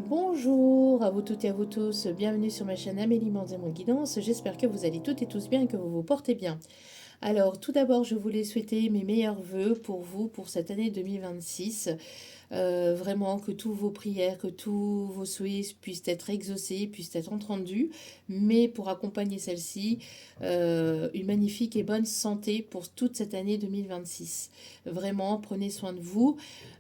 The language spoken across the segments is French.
Bonjour à vous toutes et à vous tous, bienvenue sur ma chaîne Amélie Manzemon Guidance, j'espère que vous allez toutes et tous bien et que vous vous portez bien. Alors tout d'abord je voulais souhaiter mes meilleurs vœux pour vous pour cette année 2026. Vraiment que tous vos prières, que tous vos souhaits puissent être exaucés, puissent être entendus, mais pour accompagner celle-ci, une magnifique et bonne santé pour toute cette année 2026. Vraiment, prenez soin de vous.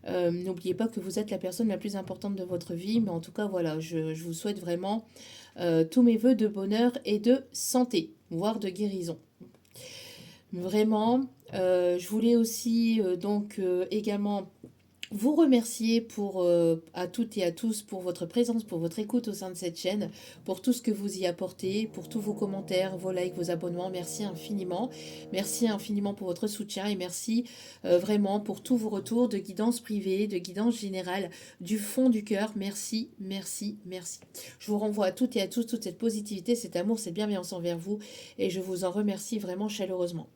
N'oubliez pas que vous êtes la personne la plus importante de votre vie, mais en tout cas, voilà, je vous souhaite vraiment tous mes voeux de bonheur et de santé, voire de guérison. Vraiment, je voulais aussi également vous remercier à toutes et à tous pour votre présence, pour votre écoute au sein de cette chaîne, pour tout ce que vous y apportez, pour tous vos commentaires, vos likes, vos abonnements. Merci infiniment. Merci infiniment pour votre soutien et merci vraiment pour tous vos retours de guidance privée, de guidance générale, du fond du cœur. Merci, merci, merci. Je vous renvoie à toutes et à tous toute cette positivité, cet amour, cette bienveillance envers vous et je vous en remercie vraiment chaleureusement.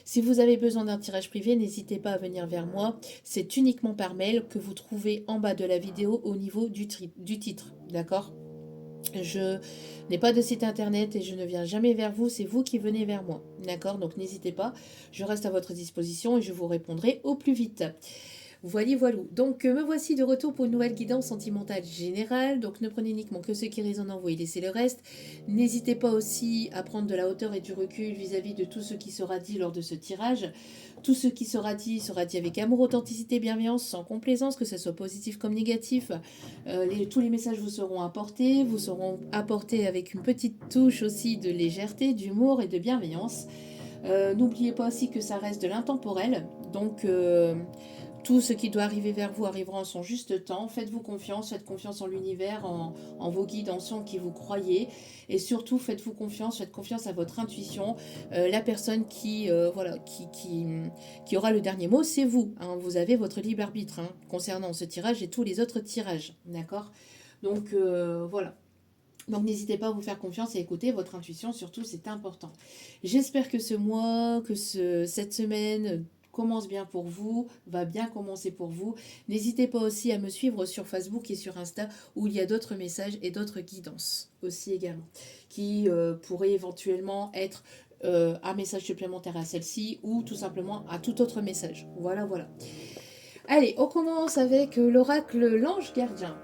Si vous avez besoin d'un tirage privé, n'hésitez pas à venir vers moi. C'est uniquement par mail que vous trouvez en bas de la vidéo au niveau du titre. D'accord? Je n'ai pas de site internet et je ne viens jamais vers vous, c'est vous qui venez vers moi. D'accord? Donc n'hésitez pas, je reste à votre disposition et je vous répondrai au plus vite. Voilà, voilà. Donc, me voici de retour pour une nouvelle guidance sentimentale générale. Donc, ne prenez uniquement que ce qui résonne en vous et laissez le reste. N'hésitez pas aussi à prendre de la hauteur et du recul vis-à-vis de tout ce qui sera dit lors de ce tirage. Tout ce qui sera dit avec amour, authenticité, bienveillance, sans complaisance, que ce soit positif comme négatif. Tous les messages vous seront apportés avec une petite touche aussi de légèreté, d'humour et de bienveillance. N'oubliez pas aussi que ça reste de l'intemporel. Donc, tout ce qui doit arriver vers vous arrivera en son juste temps. Faites-vous confiance, faites confiance en l'univers, en vos guides, en ceux en qui vous croyez. Et surtout, faites-vous confiance, faites confiance à votre intuition. La personne qui aura le dernier mot, c'est vous. Hein. Vous avez votre libre arbitre concernant ce tirage et tous les autres tirages. D'accord? Donc, voilà. Donc n'hésitez pas à vous faire confiance et écouter votre intuition, surtout c'est important. J'espère que ce mois, cette semaine commence bien pour vous, va bien commencer pour vous. N'hésitez pas aussi à me suivre sur Facebook et sur Insta où il y a d'autres messages et d'autres guidances aussi également, qui pourraient éventuellement être un message supplémentaire à celle-ci ou tout simplement à tout autre message. Voilà, voilà. Allez, on commence avec l'oracle l'ange gardien.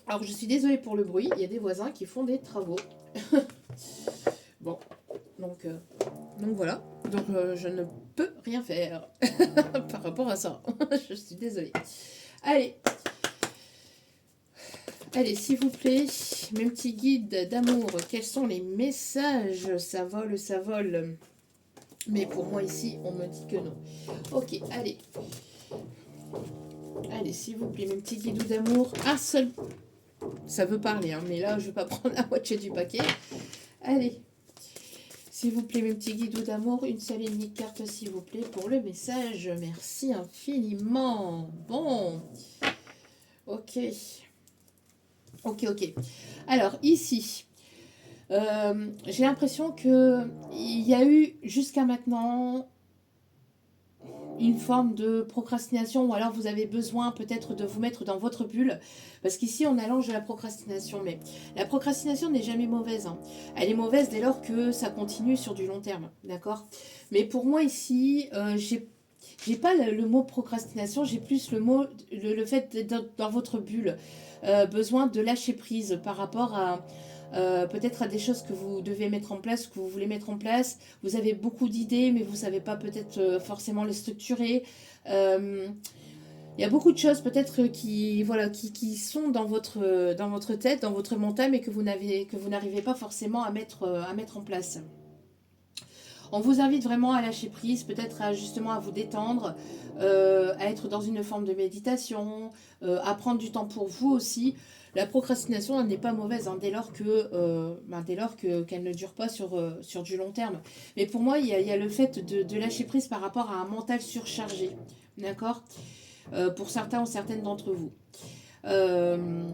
Alors, je suis désolée pour le bruit, il y a des voisins qui font des travaux. Bon, donc, euh, donc voilà. Donc, je ne peux rien faire par rapport à ça. Je suis désolée. Allez, allez, s'il vous plaît, mes petits guides d'amour, quels sont les messages? Ça vole, ça vole. Mais pour moi ici, on me dit que non. Ok, allez. Allez, s'il vous plaît, mes petits guides d'amour. Un seul. Ça veut parler, hein, mais là, je ne vais pas prendre la moitié du paquet. Allez, s'il vous plaît, mes petits guides d'amour, une seule et unique carte, s'il vous plaît, pour le message. Merci infiniment. Bon, ok. Ok, ok. Alors, ici, j'ai l'impression qu'il y a eu jusqu'à maintenant une forme de procrastination ou alors vous avez besoin peut-être de vous mettre dans votre bulle parce qu'ici on allonge la procrastination mais la procrastination n'est jamais mauvaise hein. Elle est mauvaise dès lors que ça continue sur du long terme, d'accord, mais pour moi ici j'ai pas le mot procrastination, j'ai plus le fait d'être dans votre bulle, besoin de lâcher prise par rapport à peut-être à des choses que vous devez mettre en place, que vous voulez mettre en place. Vous avez beaucoup d'idées, mais vous ne savez pas peut-être forcément les structurer. Euh, il y a beaucoup de choses peut-être qui sont dans votre tête, dans votre mental, mais que vous n'arrivez pas forcément à mettre en place. On vous invite vraiment à lâcher prise, peut-être justement à vous détendre, à être dans une forme de méditation, à prendre du temps pour vous aussi. La procrastination elle n'est pas mauvaise hein, dès lors qu'elle ne dure pas sur du long terme. Mais pour moi, il y a le fait de lâcher prise par rapport à un mental surchargé. D'accord, pour certains ou certaines d'entre vous. Euh,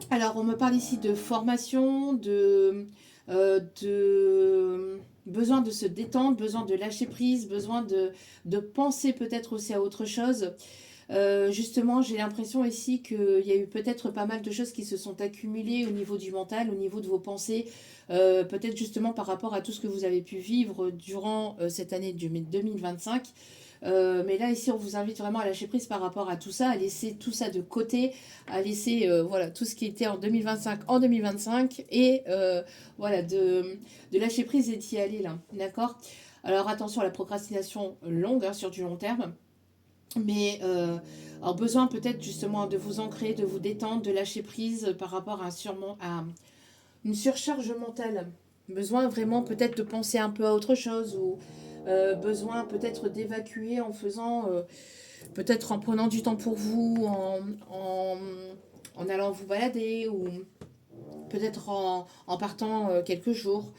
alors, on me parle ici de formation, de besoin de se détendre, besoin de lâcher prise, besoin de penser peut-être aussi à autre chose. Justement, j'ai l'impression ici qu'il y a eu peut-être pas mal de choses qui se sont accumulées au niveau du mental, au niveau de vos pensées, peut-être justement par rapport à tout ce que vous avez pu vivre durant cette année 2025. Mais là, ici, on vous invite vraiment à lâcher prise par rapport à tout ça, à laisser tout ça de côté, à laisser voilà, tout ce qui était en 2025 et voilà, de lâcher prise et d'y aller là. D'accord? Alors attention à la procrastination longue, hein, sur du long terme. Mais alors besoin peut-être justement de vous ancrer, de vous détendre, de lâcher prise par rapport à une surcharge mentale. Besoin vraiment peut-être de penser un peu à autre chose ou besoin peut-être d'évacuer en faisant, peut-être en prenant du temps pour vous, en allant vous balader ou peut-être en partant quelques jours,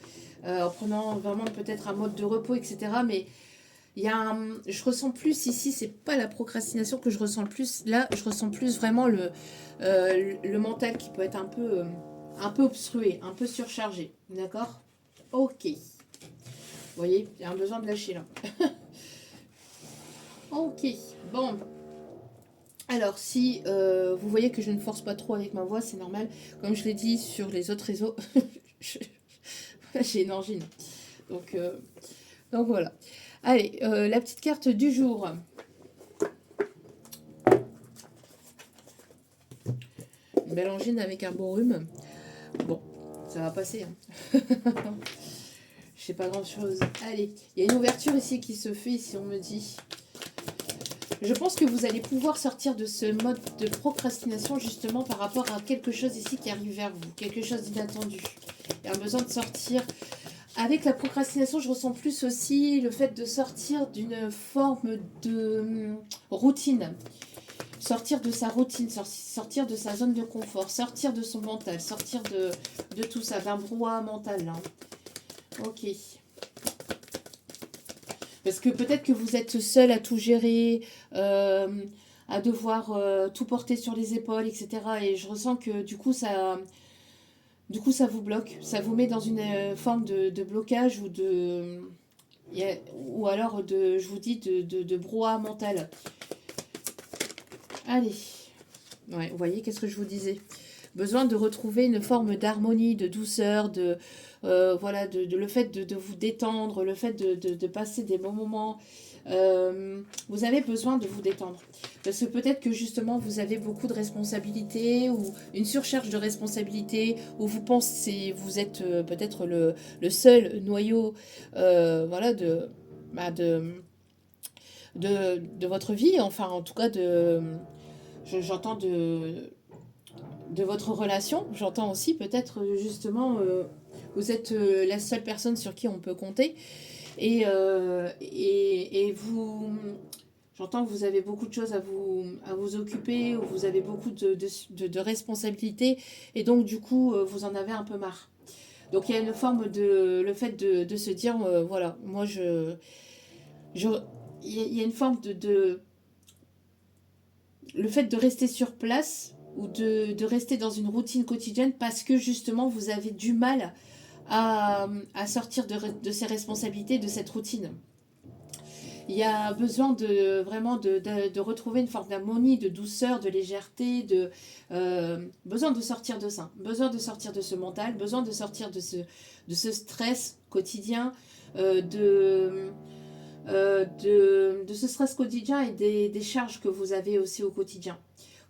en prenant vraiment peut-être un mode de repos, etc. Mais il y a je ressens plus ici, c'est pas la procrastination que je ressens le plus. Là, je ressens plus vraiment le mental qui peut être un peu obstrué, un peu surchargé. D'accord? Ok. Vous voyez, il y a un besoin de lâcher là. Ok. Bon. Alors, si vous voyez que je ne force pas trop avec ma voix, c'est normal. Comme je l'ai dit sur les autres réseaux, j'ai une angine. Donc, donc voilà. Allez, la petite carte du jour. Une belle angine avec un beau rhume. Bon, ça va passer. Hein. Je sais pas grand chose. Allez, il y a une ouverture ici qui se fait, si on me dit. Je pense que vous allez pouvoir sortir de ce mode de procrastination justement par rapport à quelque chose ici qui arrive vers vous. Quelque chose d'inattendu. Il y a un besoin de sortir. Avec la procrastination, je ressens plus aussi le fait de sortir d'une forme de routine. Sortir de sa routine, sortir de sa zone de confort, sortir de son mental, sortir de tout ça, d'un brouhaha mental. Là. Ok. Parce que peut-être que vous êtes seul à tout gérer, à devoir tout porter sur les épaules, etc. Et je ressens que du coup, ça vous bloque. Ça vous met dans une forme de blocage ou ou alors je vous dis, de brouhaha mental. Allez. Ouais, vous voyez, qu'est-ce que je vous disais? Besoin de retrouver une forme d'harmonie, de douceur, voilà, le fait de vous détendre, le fait de passer des bons moments. Vous avez besoin de vous détendre. Parce que peut-être que justement vous avez beaucoup de responsabilités ou une surcharge de responsabilités, ou vous pensez, vous êtes peut-être le seul noyau voilà, bah, de votre vie, enfin en tout cas j'entends de votre relation. J'entends aussi peut-être justement, vous êtes la seule personne sur qui on peut compter. Et vous, j'entends que vous avez beaucoup de choses à vous occuper, ou vous avez beaucoup de responsabilités, et donc du coup, vous en avez un peu marre. Donc il y a une forme le fait de se dire, voilà, moi je, il y a une forme le fait de rester sur place ou de rester dans une routine quotidienne parce que justement vous avez du mal à sortir de ces responsabilités, de cette routine. Il y a besoin vraiment de retrouver une forme d'harmonie, de douceur, de légèreté, besoin de sortir de ça, besoin de sortir de ce mental, besoin de sortir de ce stress quotidien, de ce stress quotidien et des charges que vous avez aussi au quotidien.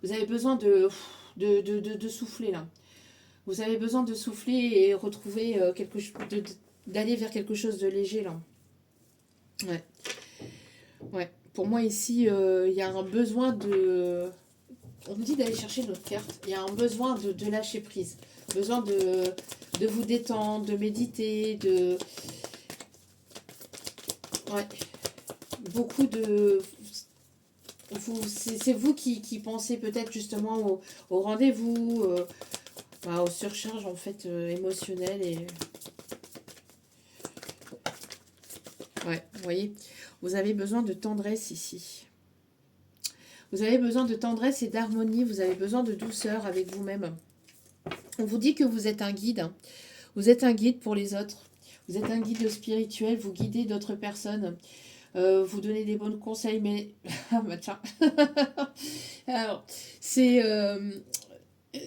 Vous avez besoin de souffler là. Vous avez besoin de souffler et retrouver d'aller vers quelque chose de léger là. Ouais. Ouais. Pour moi ici, il y a un besoin On me dit d'aller chercher notre carte. Il y a un besoin de lâcher prise. Besoin de vous détendre, de méditer, Ouais. Beaucoup de... C'est vous qui pensez peut-être justement au rendez-vous, aux surcharges en fait émotionnelles et... Ouais, vous voyez, vous avez besoin de tendresse ici. Vous avez besoin de tendresse et d'harmonie, vous avez besoin de douceur avec vous-même. On vous dit que vous êtes un guide. Hein. Vous êtes un guide pour les autres. Vous êtes un guide spirituel, vous guidez d'autres personnes. vous donner des bons conseils, mais... ah bah tiens. Alors, c'est... il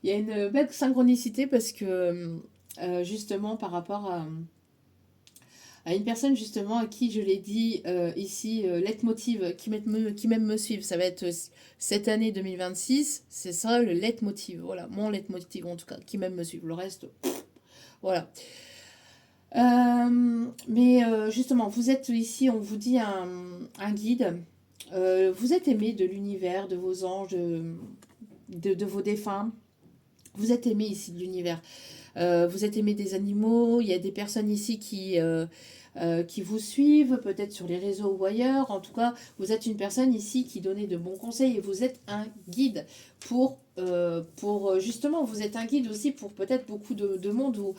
y a une belle synchronicité parce que, justement, par rapport à une personne justement à qui je l'ai dit ici, leitmotiv, qui même me suivent, ça va être cette année 2026, c'est ça le leitmotiv, voilà, mon leitmotiv en tout cas, qui même me suivent, le reste, voilà. Mais justement, vous êtes ici, on vous dit un guide, vous êtes aimé de l'univers, de vos anges, de vos défunts, vous êtes aimé ici de l'univers. Vous êtes aimé des animaux, il y a des personnes ici qui vous suivent, peut-être sur les réseaux ou ailleurs. En tout cas, vous êtes une personne ici qui donnait de bons conseils et vous êtes un guide pour justement, vous êtes un guide aussi pour peut-être beaucoup de monde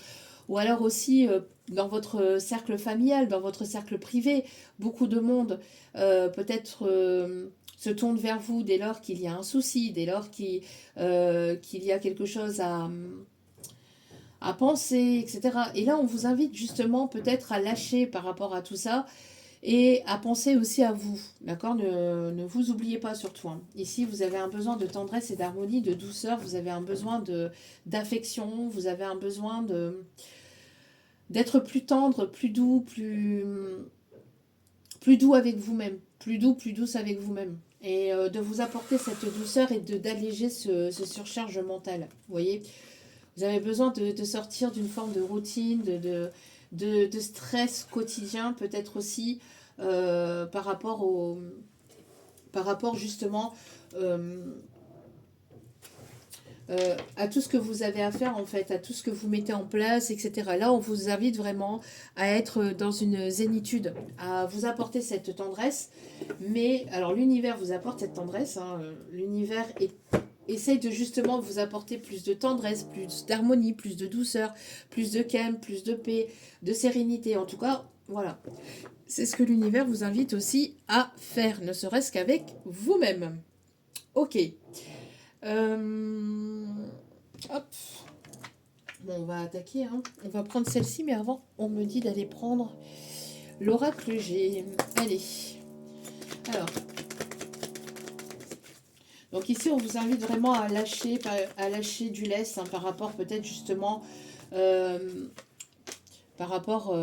ou alors aussi dans votre cercle familial, dans votre cercle privé, beaucoup de monde peut-être se tourne vers vous dès lors qu'il y a un souci, dès lors qu'il y a quelque chose à penser, etc. Et là, on vous invite justement peut-être à lâcher par rapport à tout ça et à penser aussi à vous, d'accord, ne vous oubliez pas surtout, hein. Ici, vous avez un besoin de tendresse et d'harmonie, de douceur, vous avez un besoin d'affection, vous avez un besoin d'être plus tendre, plus doux, plus doux avec vous-même, plus doux, plus douce avec vous-même. Et de vous apporter cette douceur et d'alléger ce surcharge mentale. Vous voyez, vous avez besoin de sortir d'une forme de routine, de stress quotidien, peut-être aussi par rapport justement euh, à tout ce que vous avez à faire en fait, à tout ce que vous mettez en place, etc. Là, on vous invite vraiment à être dans une zénitude, à vous apporter cette tendresse. Mais alors l'univers vous apporte cette tendresse, hein, l'univers essaye de justement vous apporter plus de tendresse, plus d'harmonie, plus de douceur, plus de calme, plus de paix, de sérénité. En tout cas, voilà. C'est ce que l'univers vous invite aussi à faire, ne serait-ce qu'avec vous-même. Ok. Euh, Hop. Bon, on va attaquer, hein. On va prendre celle-ci, mais avant, on me dit d'aller prendre l'oracle G. Allez. Alors. Donc ici, on vous invite vraiment à lâcher du lest, hein, par rapport peut-être justement euh, par rapport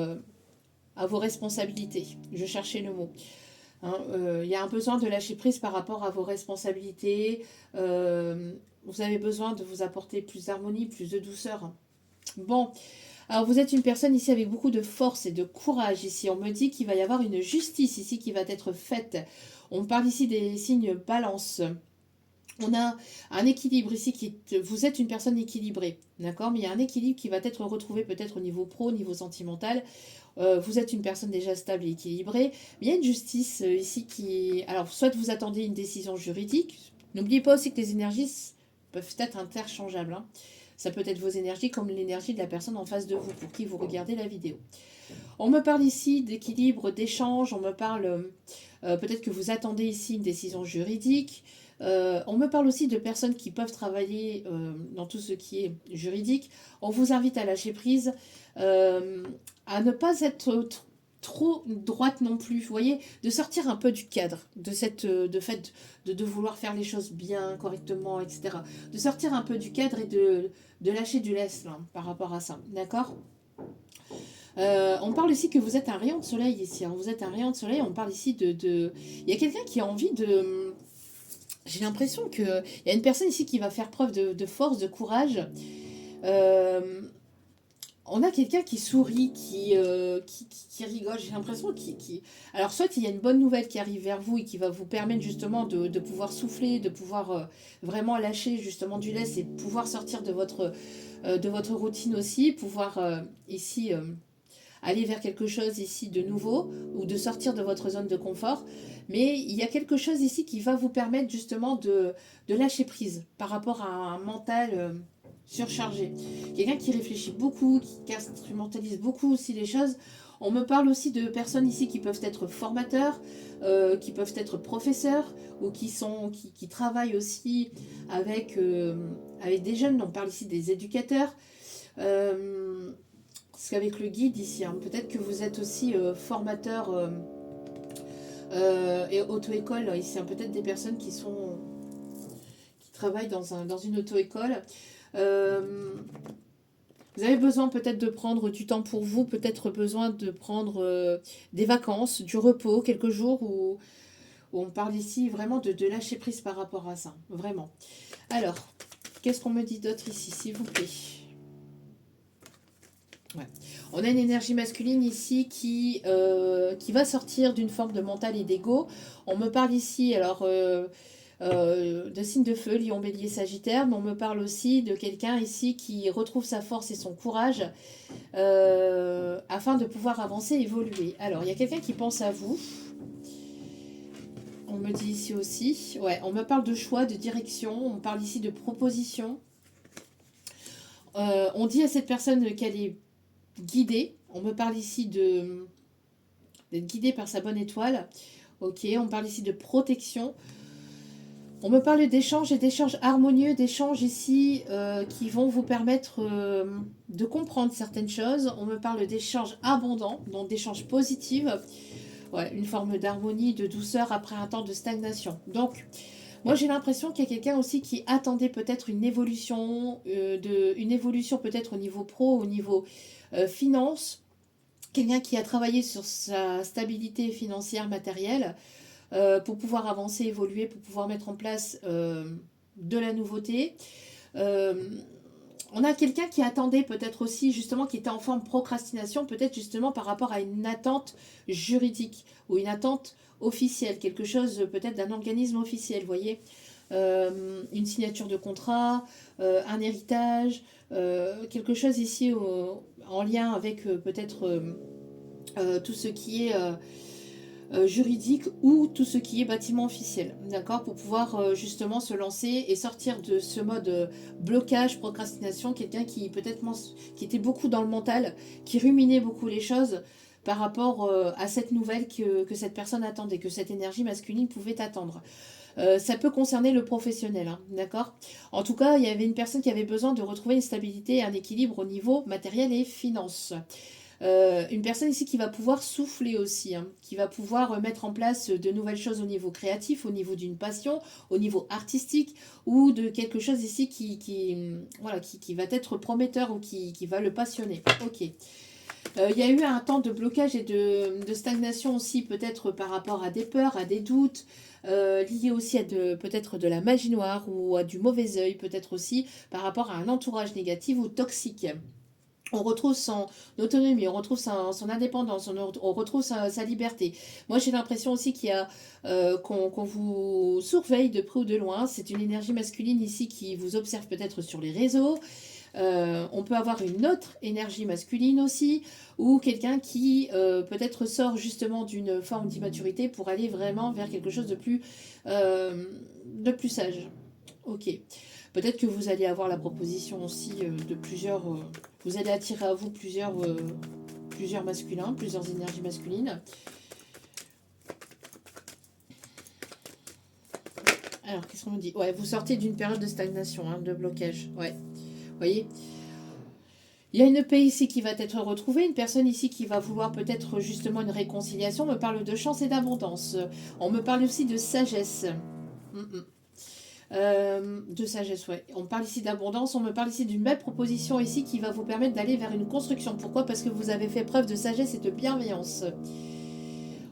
à vos responsabilités. Je cherchais le mot. Hein, y a un besoin de lâcher prise par rapport à vos responsabilités. Vous avez besoin de vous apporter plus d'harmonie, plus de douceur. Bon, alors vous êtes une personne ici avec beaucoup de force et de courage ici. On me dit qu'il va y avoir une justice ici qui va être faite. On parle ici des signes balance. On a un équilibre ici vous êtes une personne équilibrée, d'accord, mais il y a un équilibre qui va être retrouvé peut-être au niveau pro, au niveau sentimental. Vous êtes une personne déjà stable et équilibrée, mais il y a une justice ici qui... Alors, soit vous attendez une décision juridique. N'oubliez pas aussi que les énergies peuvent être interchangeables, hein. Ça peut être vos énergies comme l'énergie de la personne en face de vous pour qui vous regardez la vidéo. On me parle ici d'équilibre, d'échange, on me parle peut-être que vous attendez ici une décision juridique. On me parle aussi de personnes qui peuvent travailler dans tout ce qui est juridique. On vous invite à lâcher prise, euh, à ne pas être trop droite non plus. Vous voyez, de sortir un peu du cadre, de fait de vouloir faire les choses bien, correctement, etc. De sortir un peu du cadre et de lâcher du lest là, par rapport à ça. D'accord. On parle ici que vous êtes un rayon de soleil ici, hein. Vous êtes un rayon de soleil. On parle ici Il y a quelqu'un qui a envie de... J'ai l'impression qu'il y a une personne ici qui va faire preuve de force, de courage. Euh, on a quelqu'un qui sourit, qui rigole. J'ai l'impression Alors, soit il y a une bonne nouvelle qui arrive vers vous et qui va vous permettre justement de pouvoir souffler, de pouvoir vraiment lâcher justement du lest et pouvoir sortir de votre routine aussi, pouvoir ici aller vers quelque chose ici de nouveau ou de sortir de votre zone de confort. Mais il y a quelque chose ici qui va vous permettre justement de lâcher prise par rapport à un mental surchargé. Quelqu'un qui réfléchit beaucoup, qui instrumentalise beaucoup aussi les choses. On me parle aussi de personnes ici qui peuvent être formateurs, qui peuvent être professeurs ou qui travaillent aussi avec des jeunes. On parle ici des éducateurs. Parce qu'avec le guide ici, hein, peut-être que vous êtes aussi formateur et auto-école ici, hein, peut-être des personnes qui travaillent dans une auto-école. Vous avez besoin peut-être de prendre du temps pour vous, peut-être besoin de prendre des vacances, du repos, quelques jours où on parle ici vraiment de lâcher prise par rapport à ça, vraiment. Alors, qu'est-ce qu'on me dit d'autre ici, s'il vous plaît? Ouais. On a une énergie masculine ici qui va sortir d'une forme de mental et d'ego. On me parle ici, alors, de signes de feu, lion, bélier, sagittaire, mais on me parle aussi de quelqu'un ici qui retrouve sa force et son courage afin de pouvoir avancer, évoluer. Alors, il y a quelqu'un qui pense à vous. On me dit ici aussi. Ouais, on me parle de choix, de direction. On parle ici de proposition. On dit à cette personne qu'elle est guidée. On me parle ici d'être guidée par sa bonne étoile. Ok, on parle ici de protection. On me parle d'échanges et d'échanges harmonieux, d'échanges ici qui vont vous permettre de comprendre certaines choses. On me parle d'échanges abondants, donc d'échanges positifs. Ouais, une forme d'harmonie, de douceur après un temps de stagnation. Donc, moi j'ai l'impression qu'il y a quelqu'un aussi qui attendait peut-être une évolution, une évolution peut-être au niveau pro, au niveau finance. Quelqu'un qui a travaillé sur sa stabilité financière matérielle pour pouvoir avancer, évoluer, pour pouvoir mettre en place de la nouveauté. On a quelqu'un qui attendait peut-être aussi, justement, qui était en forme de procrastination, peut-être justement par rapport à une attente juridique ou une attente officielle, quelque chose peut-être d'un organisme officiel, vous voyez, une signature de contrat, un héritage, quelque chose ici en lien avec peut-être tout ce qui est juridique ou tout ce qui est bâtiment officiel, d'accord, pour pouvoir justement se lancer et sortir de ce mode blocage, procrastination, quelqu'un qui peut-être qui était beaucoup dans le mental, qui ruminait beaucoup les choses par rapport à cette nouvelle que cette personne attendait, que cette énergie masculine pouvait attendre. Ça peut concerner le professionnel, hein, d'accord. En tout cas, il y avait une personne qui avait besoin de retrouver une stabilité et un équilibre au niveau matériel et finance. Une personne ici qui va pouvoir souffler aussi, hein, qui va pouvoir mettre en place de nouvelles choses au niveau créatif, au niveau d'une passion, au niveau artistique, ou de quelque chose ici voilà, qui va être prometteur ou qui va le passionner. Ok. Il y a eu un temps de blocage et de stagnation aussi, peut-être par rapport à des peurs, à des doutes, liés aussi à peut-être de la magie noire ou à du mauvais œil, peut-être aussi par rapport à un entourage négatif ou toxique. On retrouve son autonomie, on retrouve son indépendance, on retrouve sa liberté. Moi, j'ai l'impression aussi qu'il y a qu'on vous surveille de près ou de loin. C'est une énergie masculine ici qui vous observe peut-être sur les réseaux. On peut avoir une autre énergie masculine aussi, ou quelqu'un qui peut-être sort justement d'une forme d'immaturité pour aller vraiment vers quelque chose de plus sage. Ok. Peut-être que vous allez avoir la proposition aussi de plusieurs... vous allez attirer à vous plusieurs masculins, plusieurs énergies masculines. Alors, qu'est-ce qu'on me dit? Ouais, vous sortez d'une période de stagnation, hein, de blocage. Ouais. Vous voyez? Il y a une paix ici qui va être retrouvée, une personne ici qui va vouloir peut-être justement une réconciliation. On me parle de chance et d'abondance. On me parle aussi de sagesse. De sagesse, ouais. On parle ici d'abondance, on me parle ici d'une belle proposition ici qui va vous permettre d'aller vers une construction. Pourquoi? Parce que vous avez fait preuve de sagesse et de bienveillance.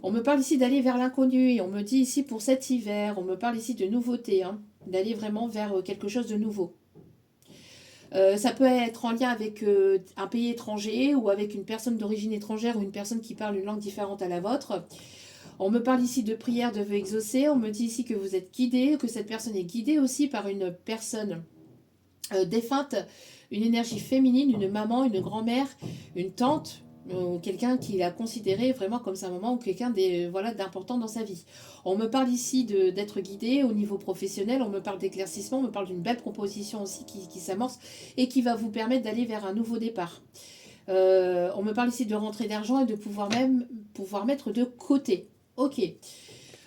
On me parle ici d'aller vers l'inconnu et on me dit ici pour cet hiver, on me parle ici de nouveauté, hein, d'aller vraiment vers quelque chose de nouveau. Ça peut être en lien avec un pays étranger ou avec une personne d'origine étrangère ou une personne qui parle une langue différente à la vôtre. On me parle ici de prière, de vœux exaucés. On me dit ici que vous êtes guidé, que cette personne est guidée aussi par une personne défunte, une énergie féminine, une maman, une grand-mère, une tante, quelqu'un qui l'a considéré vraiment comme sa maman ou quelqu'un voilà, d'important dans sa vie. On me parle ici d'être guidé au niveau professionnel, on me parle d'éclaircissement, on me parle d'une belle proposition aussi qui s'amorce et qui va vous permettre d'aller vers un nouveau départ. On me parle ici de rentrée d'argent et de pouvoir mettre de côté. Ok.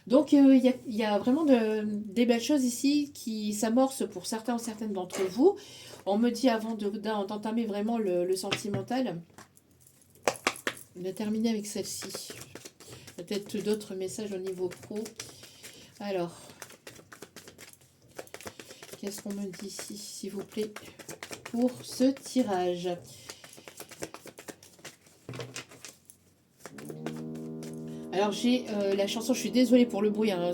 Donc il y a vraiment des belles choses ici qui s'amorcent pour certains ou certaines d'entre vous. On me dit avant d'entamer vraiment le sentimental, On a terminé avec celle-ci. Peut-être d'autres messages au niveau pro. Alors, qu'est-ce qu'on me dit ici, s'il vous plaît, pour ce tirage? Alors, j'ai la chanson, je suis désolée pour le bruit. Hein,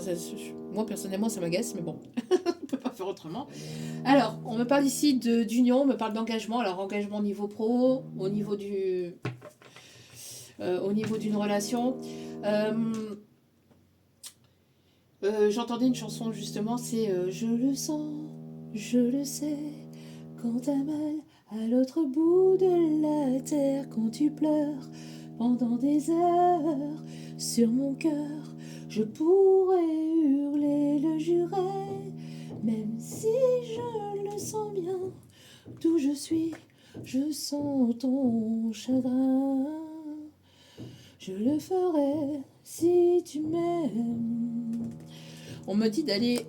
moi, personnellement, ça m'agace, mais bon, on ne peut pas faire autrement. Alors, on me parle ici d'union, on me parle d'engagement. Alors, engagement au niveau pro, au niveau d'une relation. J'entendais une chanson justement, c'est je le sens, je le sais, quand t'as mal à l'autre bout de la terre, quand tu pleures pendant des heures sur mon cœur, je pourrais hurler, le jurer, même si je le sens bien, d'où je suis, je sens ton chagrin. Je le ferai si tu m'aimes. On me dit d'aller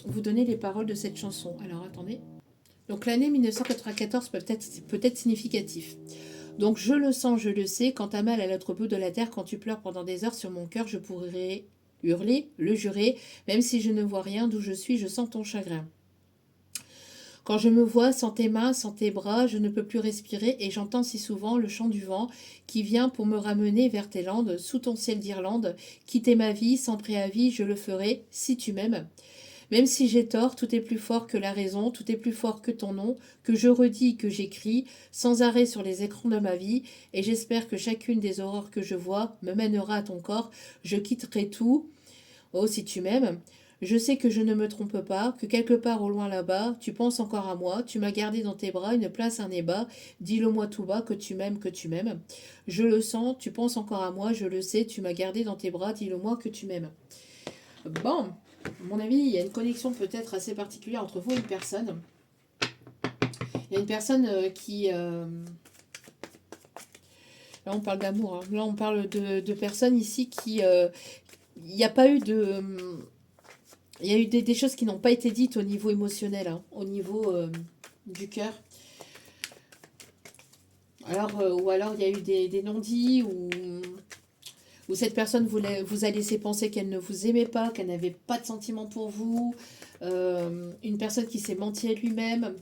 vous donner les paroles de cette chanson. Alors attendez. Donc l'année 1994 peut être significatif. Donc je le sens, je le sais, quand t'as mal à l'autre bout de la terre, quand tu pleures pendant des heures sur mon cœur, je pourrais hurler, le jurer, même si je ne vois rien d'où je suis, je sens ton chagrin. Quand je me vois sans tes mains, sans tes bras, je ne peux plus respirer et j'entends si souvent le chant du vent qui vient pour me ramener vers tes landes, sous ton ciel d'Irlande. Quitter ma vie sans préavis, je le ferai si tu m'aimes. Même si j'ai tort, tout est plus fort que la raison, tout est plus fort que ton nom, que je redis, que j'écris, sans arrêt sur les écrans de ma vie, et j'espère que chacune des aurores que je vois me mènera à ton corps. Je quitterai tout, oh, si tu m'aimes. Je sais que je ne me trompe pas, que quelque part au loin là-bas, tu penses encore à moi, tu m'as gardé dans tes bras, une place, un ébat, dis-le-moi tout bas, que tu m'aimes, que tu m'aimes. Je le sens, tu penses encore à moi, je le sais, tu m'as gardé dans tes bras, dis-le-moi que tu m'aimes. Bon, à mon avis, il y a une connexion peut-être assez particulière entre vous et une personne. Il y a une personne qui... Là, on parle d'amour, hein. Là, on parle de personnes ici qui... Il n'y a pas eu de... Il y a eu des choses qui n'ont pas été dites au niveau émotionnel, hein, au niveau du cœur. Alors, ou alors il y a eu des non-dits, ou cette personne vous a laissé penser qu'elle ne vous aimait pas, qu'elle n'avait pas de sentiments pour vous. Une personne qui s'est menti à elle-même.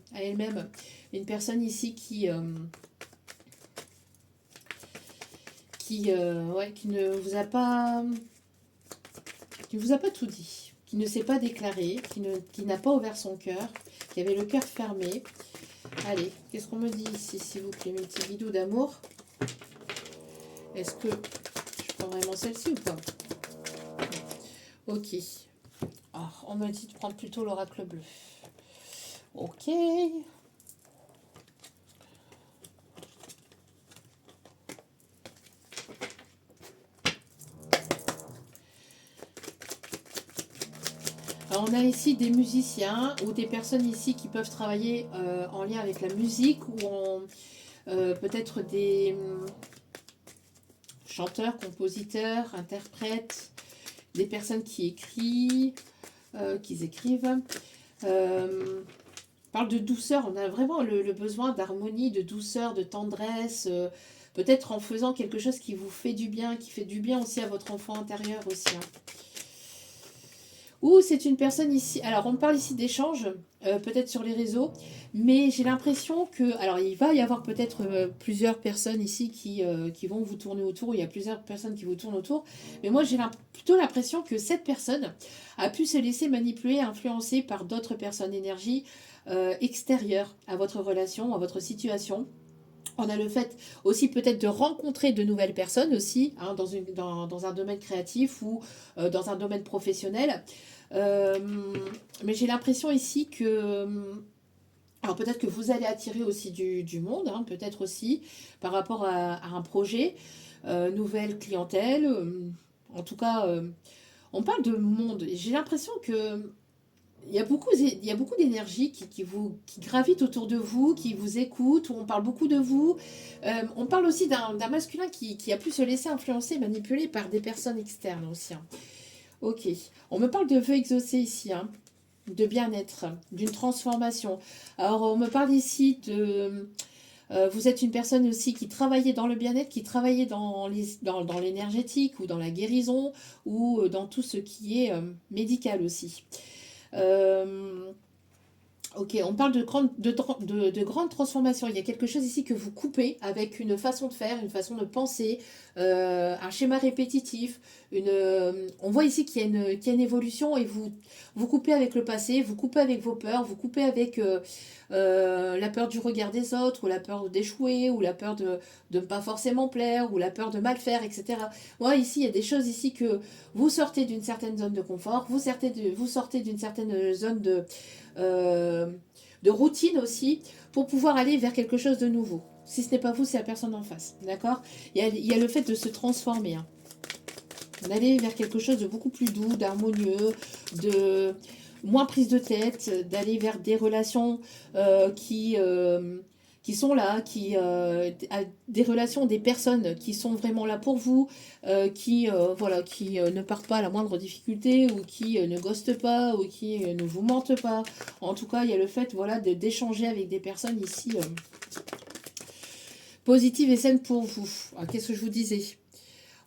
Une personne ici qui ne vous a pas tout dit, qui ne s'est pas déclaré, qui n'a pas ouvert son cœur, qui avait le cœur fermé. Allez, qu'est-ce qu'on me dit ici, s'il vous plaît, mes petits bidous d'amour? Est-ce que je prends vraiment celle-ci ou pas? Ok. Oh, on m'a dit de prendre plutôt l'oracle bleu. Ok. Alors, on a ici des musiciens ou des personnes ici qui peuvent travailler en lien avec la musique ou peut-être des chanteurs, compositeurs, interprètes, des personnes qui écrivent. Parle de douceur, on a vraiment le besoin d'harmonie, de douceur, de tendresse, peut-être en faisant quelque chose qui vous fait du bien, qui fait du bien aussi à votre enfant intérieur aussi. Hein. Ou c'est une personne ici, alors on parle ici d'échanges, peut-être sur les réseaux, mais j'ai l'impression que, alors il va y avoir peut-être plusieurs personnes ici qui vont vous tourner autour, il y a plusieurs personnes qui vous tournent autour, mais moi j'ai plutôt l'impression que cette personne a pu se laisser manipuler, influencer par d'autres personnes, énergie extérieures à votre relation, à votre situation. On a le fait aussi peut-être de rencontrer de nouvelles personnes aussi, hein, dans un domaine créatif ou dans un domaine professionnel. Mais j'ai l'impression ici que... Alors peut-être que vous allez attirer aussi du monde, hein, peut-être aussi par rapport à un projet, nouvelle clientèle. En tout cas, on parle de monde. J'ai l'impression que il y a beaucoup d'énergie qui gravite autour de vous, qui vous écoute, où on parle beaucoup de vous. On parle aussi d'un masculin qui a pu se laisser influencer, manipuler par des personnes externes aussi. Hein. Ok. On me parle de vœux exaucés ici, hein, de bien-être, d'une transformation. Alors, on me parle ici Vous êtes une personne aussi qui travaillait dans le bien-être, qui travaillait dans l'énergétique ou dans la guérison ou dans tout ce qui est médical aussi. Euh, Ok, on parle de grandes transformations. Il y a quelque chose ici que vous coupez avec une façon de faire, une façon de penser, un schéma répétitif. On voit ici qu'il y a une évolution et vous coupez avec le passé, vous coupez avec vos peurs, vous coupez avec la peur du regard des autres, ou la peur d'échouer, ou la peur de ne pas forcément plaire, ou la peur de mal faire, etc. Moi, ici, il y a des choses ici que vous sortez d'une certaine zone de confort, vous sortez d'une certaine zone euh, de routine aussi, pour pouvoir aller vers quelque chose de nouveau. Si ce n'est pas vous, c'est la personne en face. D'accord, il y a le fait de se transformer. Hein. D'aller vers quelque chose de beaucoup plus doux, d'harmonieux, de moins prise de tête, d'aller vers des relations qui sont là, des relations, des personnes qui sont vraiment là pour vous, qui ne partent pas à la moindre difficulté ou qui ne ghostent pas ou qui ne vous mentent pas. En tout cas, il y a le fait voilà, d'échanger avec des personnes ici positives et saines pour vous. Qu'est-ce que je vous disais?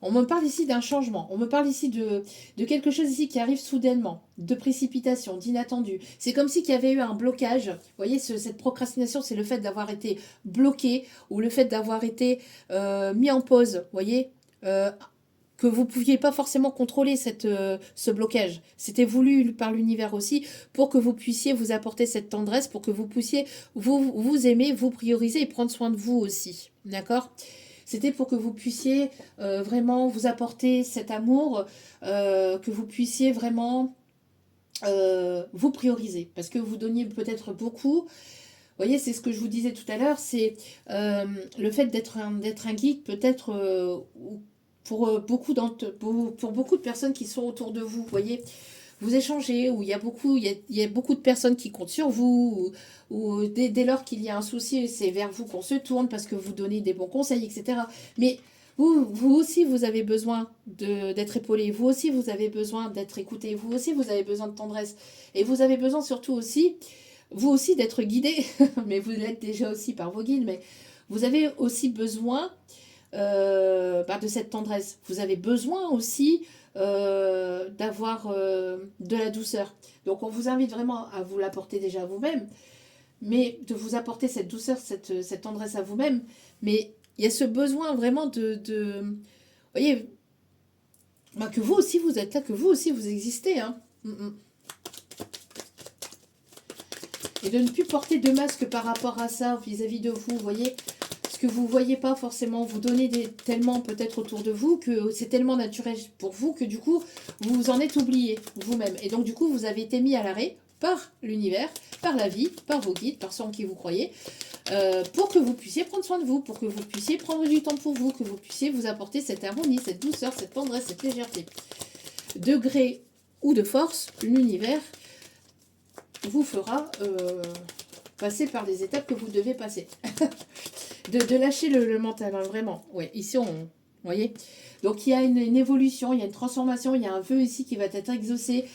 On me parle ici d'un changement, on me parle ici de quelque chose ici qui arrive soudainement, de précipitation, d'inattendu. C'est comme si qu'il y avait eu un blocage. Vous voyez, cette procrastination, c'est le fait d'avoir été bloqué ou le fait d'avoir été mis en pause. Vous voyez, que vous ne pouviez pas forcément contrôler ce blocage. C'était voulu par l'univers aussi pour que vous puissiez vous apporter cette tendresse, pour que vous puissiez vous aimer, vous prioriser et prendre soin de vous aussi. D'accord ? C'était pour que vous puissiez vraiment vous apporter cet amour, que vous puissiez vraiment vous prioriser. Parce que vous donniez peut-être beaucoup. Vous voyez, c'est ce que je vous disais tout à l'heure, c'est le fait d'être un guide, peut-être pour beaucoup de personnes qui sont autour de vous. Vous voyez, vous échangez, où il y a beaucoup de personnes qui comptent sur vous, ou dès lors qu'il y a un souci, c'est vers vous qu'on se tourne parce que vous donnez des bons conseils, etc. Mais vous aussi, vous avez besoin d'être épaulé, vous aussi, vous avez besoin d'être écouté, vous aussi, vous avez besoin de tendresse, et vous avez besoin surtout aussi, vous aussi, d'être guidé, mais vous l'êtes déjà aussi par vos guides, mais vous avez aussi besoin de cette tendresse. Vous avez besoin aussi d'avoir de la douceur. Donc on vous invite vraiment à vous l'apporter déjà à vous-même, mais de vous apporter cette douceur, cette tendresse à vous-même. Mais il y a ce besoin vraiment vous voyez, que vous aussi vous êtes là, que vous aussi vous existez. Hein. Et de ne plus porter de masque par rapport à ça vis-à-vis de vous, vous voyez, parce que vous ne voyez pas forcément, vous donnez tellement peut-être autour de vous que c'est tellement naturel pour vous que du coup, vous vous en êtes oublié vous-même. Et donc du coup, vous avez été mis à l'arrêt par l'univers, par la vie, par vos guides, par ceux en qui vous croyez, pour que vous puissiez prendre soin de vous, pour que vous puissiez prendre du temps pour vous, que vous puissiez vous apporter cette harmonie, cette douceur, cette tendresse, cette légèreté. De gré ou de force, l'univers vous fera passer par les étapes que vous devez passer. de lâcher le mental, hein, vraiment. Ouais, ici, vous voyez. Donc, il y a une évolution, il y a une transformation, il y a un vœu ici qui va être exaucé.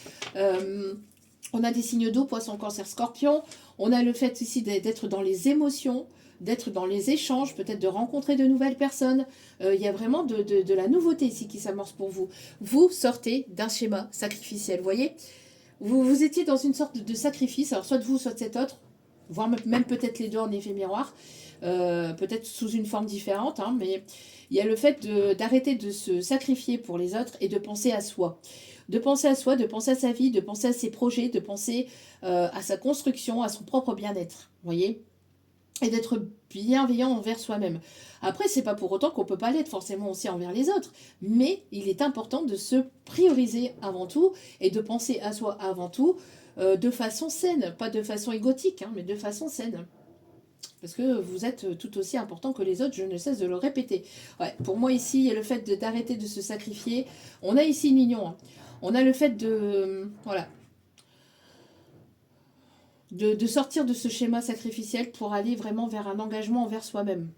On a des signes d'eau, poisson, cancer, scorpion. On a le fait ici d'être dans les émotions, d'être dans les échanges, peut-être de rencontrer de nouvelles personnes. Il y a vraiment de la nouveauté ici qui s'amorce pour vous. Vous sortez d'un schéma sacrificiel, vous voyez. Vous étiez dans une sorte de sacrifice, alors soit de vous, soit de cet autre, voire même peut-être les deux en effet miroir, peut-être sous une forme différente, hein, mais il y a le fait d'arrêter de se sacrifier pour les autres et de penser à soi. De penser à soi, de penser à sa vie, de penser à ses projets, de penser à sa construction, à son propre bien-être, vous voyez, et d'être bienveillant envers soi-même. Après, c'est pas pour autant qu'on peut pas l'être forcément aussi envers les autres, mais il est important de se prioriser avant tout et de penser à soi avant tout de façon saine, pas de façon égotique, hein, mais de façon saine. Parce que vous êtes tout aussi important que les autres, je ne cesse de le répéter. Ouais, pour moi ici, il y a le fait d'arrêter de se sacrifier. On a ici mignon. Hein. On a le fait voilà, de sortir de ce schéma sacrificiel pour aller vraiment vers un engagement envers soi-même.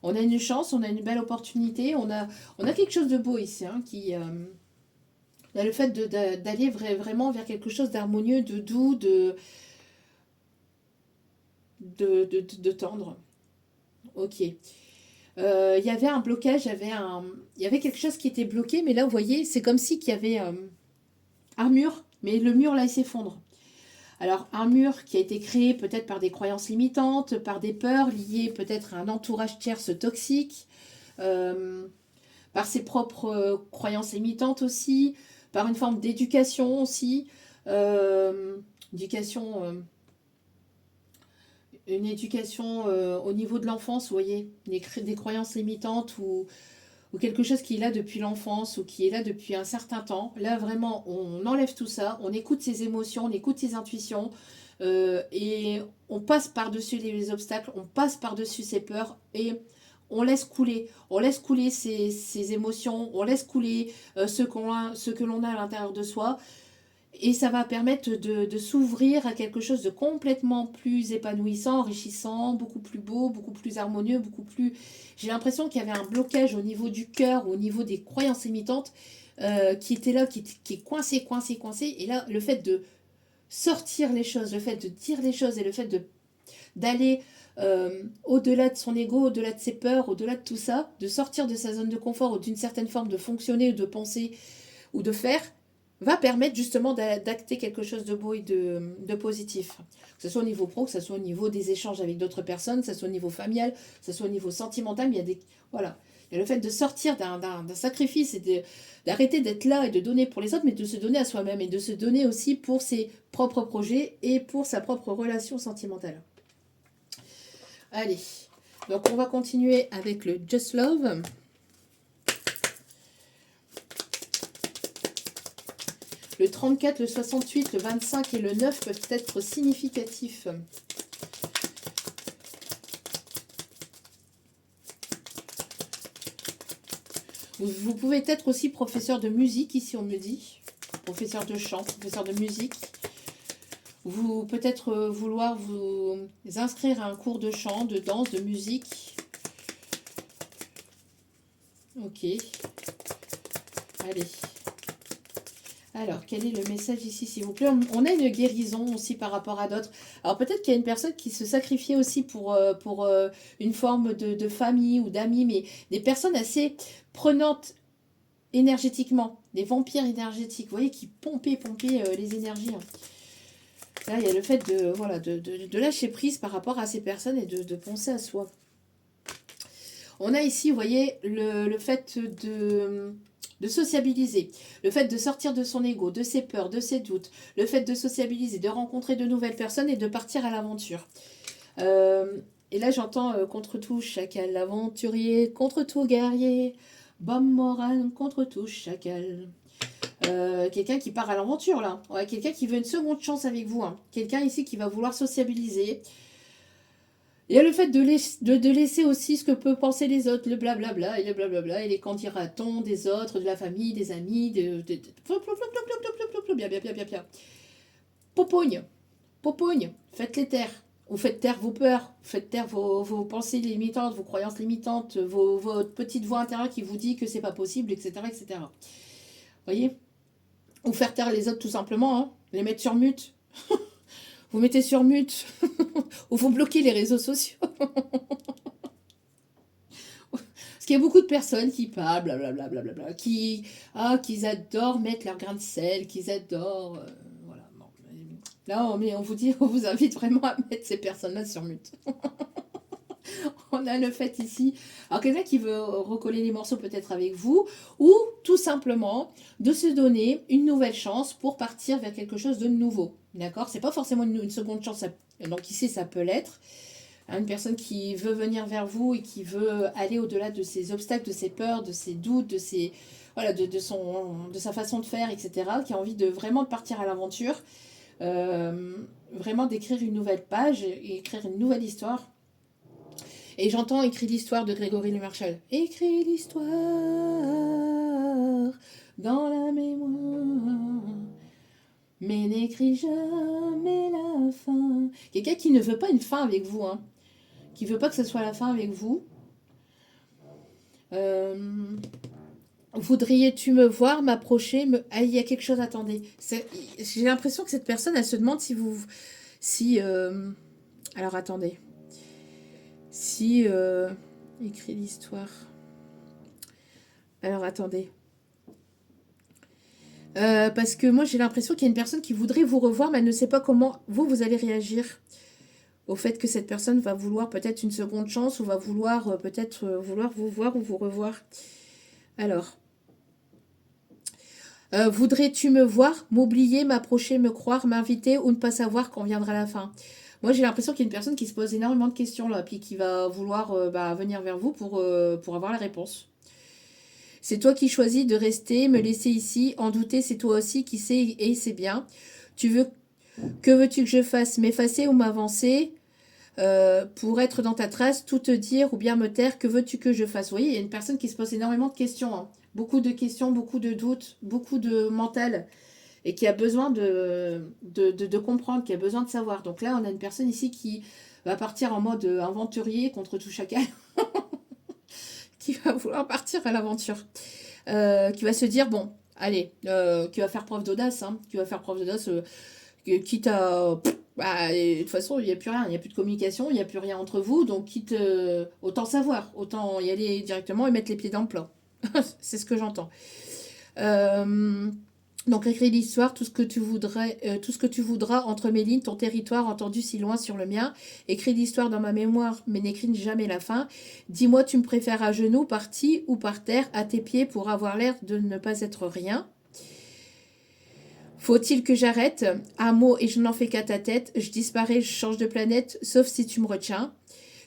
On a une chance, on a une belle opportunité, on a quelque chose de beau ici, hein, on a le fait d'aller vraiment vers quelque chose d'harmonieux, de doux, de tendre. Ok. Il y avait un blocage, il y avait quelque chose qui était bloqué, mais là, vous voyez, c'est comme si qu'il y avait un mur, mais le mur, là, il s'effondre. Alors, un mur qui a été créé peut-être par des croyances limitantes, par des peurs liées peut-être à un entourage tierce toxique, euh, par ses propres croyances limitantes aussi, par une forme d'éducation aussi, euh, éducation, une éducation au niveau de l'enfance, vous voyez, des croyances limitantes ou quelque chose qui est là depuis l'enfance ou qui est là depuis un certain temps. Là, vraiment, on enlève tout ça, on écoute ses émotions, on écoute ses intuitions et on passe par-dessus les obstacles, on passe par-dessus ses peurs et on laisse couler ses émotions, on laisse couler ce que l'on a à l'intérieur de soi et ça va permettre de s'ouvrir à quelque chose de complètement plus épanouissant, enrichissant, beaucoup plus beau, beaucoup plus harmonieux, beaucoup plus... J'ai l'impression qu'il y avait un blocage au niveau du cœur, au niveau des croyances limitantes, qui était là, qui est coincé, coincé, coincé. Et là, le fait de sortir les choses, le fait de dire les choses et le fait d'aller au-delà de son ego, au-delà de ses peurs, au-delà de tout ça, de sortir de sa zone de confort ou d'une certaine forme de fonctionner ou de penser ou de faire, va permettre justement d'acter quelque chose de beau et de positif. Que ce soit au niveau pro, que ce soit au niveau des échanges avec d'autres personnes, que ce soit au niveau familial, que ce soit au niveau sentimental, mais il y a des... Voilà. Il y a le fait de sortir d'un sacrifice et d'arrêter d'être là et de donner pour les autres, mais de se donner à soi-même et de se donner aussi pour ses propres projets et pour sa propre relation sentimentale. Allez, donc on va continuer avec le Just Love. Le 34, le 68, le 25 et le 9 peuvent être significatifs. Vous pouvez être aussi professeur de musique, ici on me dit. Professeur de chant, professeur de musique. Vous peut-être vouloir vous inscrire à un cours de chant, de danse, de musique. Ok. Allez. Alors, quel est le message ici, s'il vous plaît? On a une guérison aussi par rapport à d'autres. Alors, peut-être qu'il y a une personne qui se sacrifiait aussi pour une forme de famille ou d'amis, mais des personnes assez prenantes énergétiquement, des vampires énergétiques, vous voyez, qui pompaient les énergies. Là, il y a le fait de, voilà, de lâcher prise par rapport à ces personnes et de penser à soi. On a ici, vous voyez, le fait de sociabiliser, le fait de sortir de son ego, de ses peurs, de ses doutes, le fait de sociabiliser, de rencontrer de nouvelles personnes et de partir à l'aventure. Et là, j'entends contre tout chacal, l'aventurier, contre tout guerrier, bombe morale, contre tout chacal. Quelqu'un qui part à l'aventure, là. Ouais, quelqu'un qui veut une seconde chance avec vous. Hein. Quelqu'un ici qui va vouloir sociabiliser. Il y a le fait de laisser aussi ce que peuvent penser les autres, le blablabla et le blablabla et les qu'en dira-t-on des autres, de la famille, des amis, bien, bien, bien, bien, bien. Popogne, popogne, faites les taire. Vous faites taire vos peurs, faites taire vos pensées limitantes, vos croyances limitantes, votre petite voix intérieure qui vous dit que c'est pas possible, etc., etc. Vous voyez? Ou faire taire les autres tout simplement, hein. Les mettre sur mute. Vous mettez sur mute. Ou vous bloquez les réseaux sociaux. Parce qu'il y a beaucoup de personnes qui parlent, blablabla, blablabla, qu'ils adorent mettre leur grain de sel, qu'ils adorent... voilà. Bon. Là, on vous dit, on vous invite vraiment à mettre ces personnes-là sur mute. On a le fait ici. Alors, quelqu'un qui veut recoller les morceaux peut-être avec vous, ou tout simplement de se donner une nouvelle chance pour partir vers quelque chose de nouveau. D'accord? C'est pas forcément une seconde chance. Donc, ici, ça peut l'être. Une personne qui veut venir vers vous et qui veut aller au-delà de ses obstacles, de ses peurs, de ses doutes, de ses voilà, de sa façon de faire, etc., qui a envie de vraiment partir à l'aventure, vraiment d'écrire une nouvelle page, et écrire une nouvelle histoire. Et j'entends écrit l'histoire de Grégory Le Marchal. Écris l'histoire dans la mémoire, mais n'écris jamais la fin. Quelqu'un qui ne veut pas une fin avec vous, hein. Qui veut pas que ce soit la fin avec vous. Voudriez-tu me voir, m'approcher Ah, il y a quelque chose, attendez. J'ai l'impression que cette personne, elle se demande si vous... Si... alors, attendez. Si, écrit l'histoire. Alors, attendez. Parce que moi, j'ai l'impression qu'il y a une personne qui voudrait vous revoir, mais elle ne sait pas comment vous allez réagir au fait que cette personne va vouloir peut-être une seconde chance ou va vouloir peut-être vouloir vous voir ou vous revoir. Alors, voudrais-tu me voir, m'oublier, m'approcher, me croire, m'inviter ou ne pas savoir quand viendra la fin? Moi, j'ai l'impression qu'il y a une personne qui se pose énormément de questions là, puis qui va vouloir venir vers vous pour avoir la réponse. C'est toi qui choisis de rester, me laisser ici. En douter, c'est toi aussi qui sais et c'est bien. Que veux-tu que je fasse? M'effacer ou m'avancer pour être dans ta trace, tout te dire ou bien me taire? Que veux-tu que je fasse? Vous voyez, il y a une personne qui se pose énormément de questions. Hein. Beaucoup de questions, beaucoup de doutes, beaucoup de mental. Et qui a besoin de comprendre, qui a besoin de savoir. Donc là, on a une personne ici qui va partir en mode aventurier contre tout chacun. Qui va vouloir partir à l'aventure. Qui va se dire, bon, allez, qui va faire preuve d'audace, hein, qui va faire preuve d'audace, quitte à... de toute façon, il n'y a plus rien, il n'y a plus de communication, il n'y a plus rien entre vous, donc quitte, autant savoir, autant y aller directement et mettre les pieds dans le plat. C'est ce que j'entends. Donc écris l'histoire, tout ce que tu voudras entre mes lignes, ton territoire entendu si loin sur le mien. Écris l'histoire dans ma mémoire, mais n'écris jamais la fin. Dis-moi, tu me préfères à genoux, parti ou par terre, à tes pieds pour avoir l'air de ne pas être rien. Faut-il que j'arrête? Un mot et je n'en fais qu'à ta tête. Je disparais, je change de planète, sauf si tu me retiens.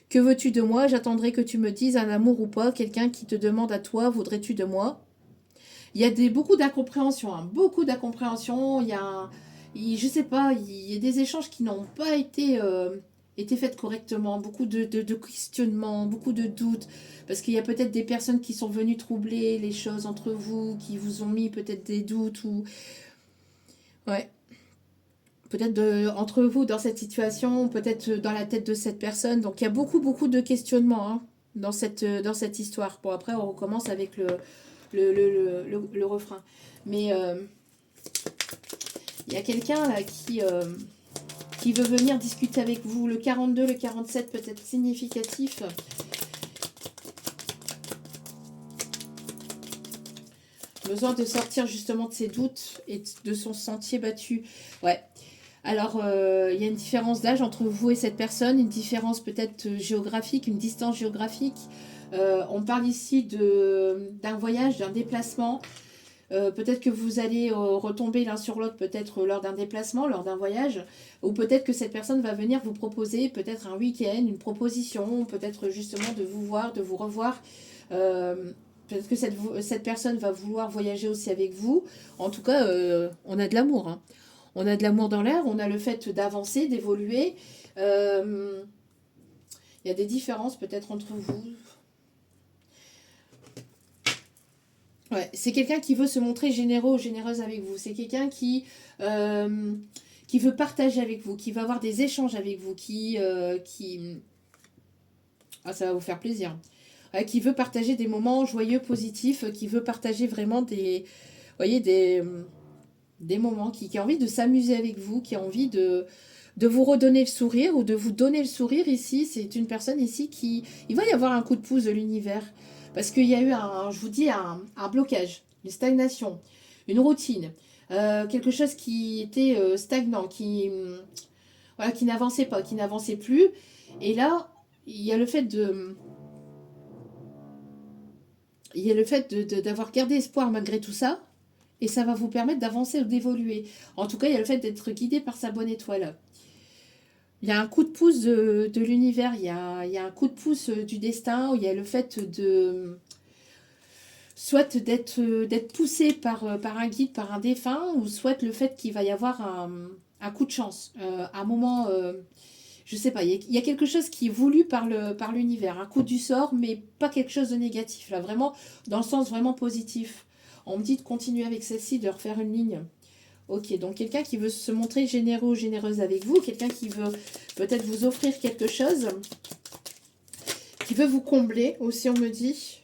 Que veux-tu de moi? J'attendrai que tu me dises un amour ou pas. Quelqu'un qui te demande à toi, voudrais-tu de moi? Il y a beaucoup d'incompréhension, hein, beaucoup d'incompréhension. Je sais pas, il y a des échanges qui n'ont pas été faits correctement, beaucoup de questionnements, beaucoup de doutes, parce qu'il y a peut-être des personnes qui sont venues troubler les choses entre vous, qui vous ont mis peut-être des doutes ou ouais, peut-être entre vous dans cette situation, peut-être dans la tête de cette personne. Donc il y a beaucoup de questionnements hein, dans cette histoire. Bon après on recommence avec le refrain. Mais il y a quelqu'un là qui veut venir discuter avec vous. Le 42, le 47 peut être significatif. Besoin de sortir justement de ses doutes et de son sentier battu. Ouais. Alors, il y a une différence d'âge entre vous et cette personne, une différence peut-être géographique, une distance géographique. On parle ici d'un voyage, d'un déplacement. Peut-être que vous allez retomber l'un sur l'autre, peut-être lors d'un déplacement, lors d'un voyage, ou peut-être que cette personne va venir vous proposer peut-être un week-end, une proposition, peut-être justement de vous voir, de vous revoir. Peut-être que cette personne va vouloir voyager aussi avec vous. En tout cas, on a de l'amour. Hein. On a de l'amour dans l'air, on a le fait d'avancer, d'évoluer. Il y a des différences peut-être entre vous. Ouais, c'est quelqu'un qui veut se montrer généreux ou généreuse avec vous. C'est quelqu'un qui veut partager avec vous, qui va avoir des échanges avec vous, Ah, ça va vous faire plaisir. Ouais, qui veut partager des moments joyeux, positifs, qui veut partager vraiment des moments, qui a envie de s'amuser avec vous, qui a envie de vous redonner le sourire ou de vous donner le sourire ici. C'est une personne ici qui... Il va y avoir un coup de pouce de l'univers. Parce qu'il y a eu, je vous dis, un blocage, une stagnation, une routine, quelque chose qui était stagnant, voilà, qui n'avançait pas, qui n'avançait plus. Et là, il y a le fait d'avoir gardé espoir malgré tout ça. Et ça va vous permettre d'avancer ou d'évoluer. En tout cas, il y a le fait d'être guidé par sa bonne étoile. Il y a un coup de pouce de l'univers, il y a un coup de pouce du destin, où il y a le fait soit d'être poussé par un guide, par un défunt, ou soit le fait qu'il va y avoir un coup de chance, un moment, je sais pas, il y a quelque chose qui est voulu par l'univers, un coup du sort, mais pas quelque chose de négatif, là, vraiment, dans le sens vraiment positif. On me dit de continuer avec celle-ci, de refaire une ligne. Ok, donc quelqu'un qui veut se montrer généreux ou généreuse avec vous, quelqu'un qui veut peut-être vous offrir quelque chose, qui veut vous combler aussi, on me dit.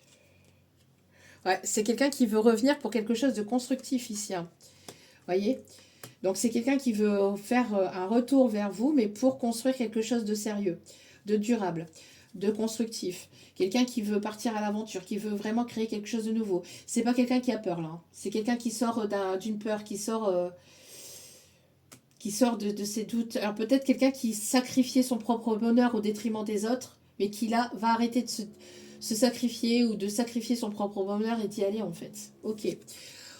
Ouais, c'est quelqu'un qui veut revenir pour quelque chose de constructif ici. Hein. Voyez? Donc c'est quelqu'un qui veut faire un retour vers vous, mais pour construire quelque chose de sérieux, de durable. de constructif. Quelqu'un qui veut partir à l'aventure, qui veut vraiment créer quelque chose de nouveau. C'est pas quelqu'un qui a peur là. C'est quelqu'un qui sort d'une peur, qui sort de ses doutes. Alors peut-être quelqu'un qui sacrifiait son propre bonheur au détriment des autres, mais qui là va arrêter de se sacrifier ou de sacrifier son propre bonheur et d'y aller en fait. Ok.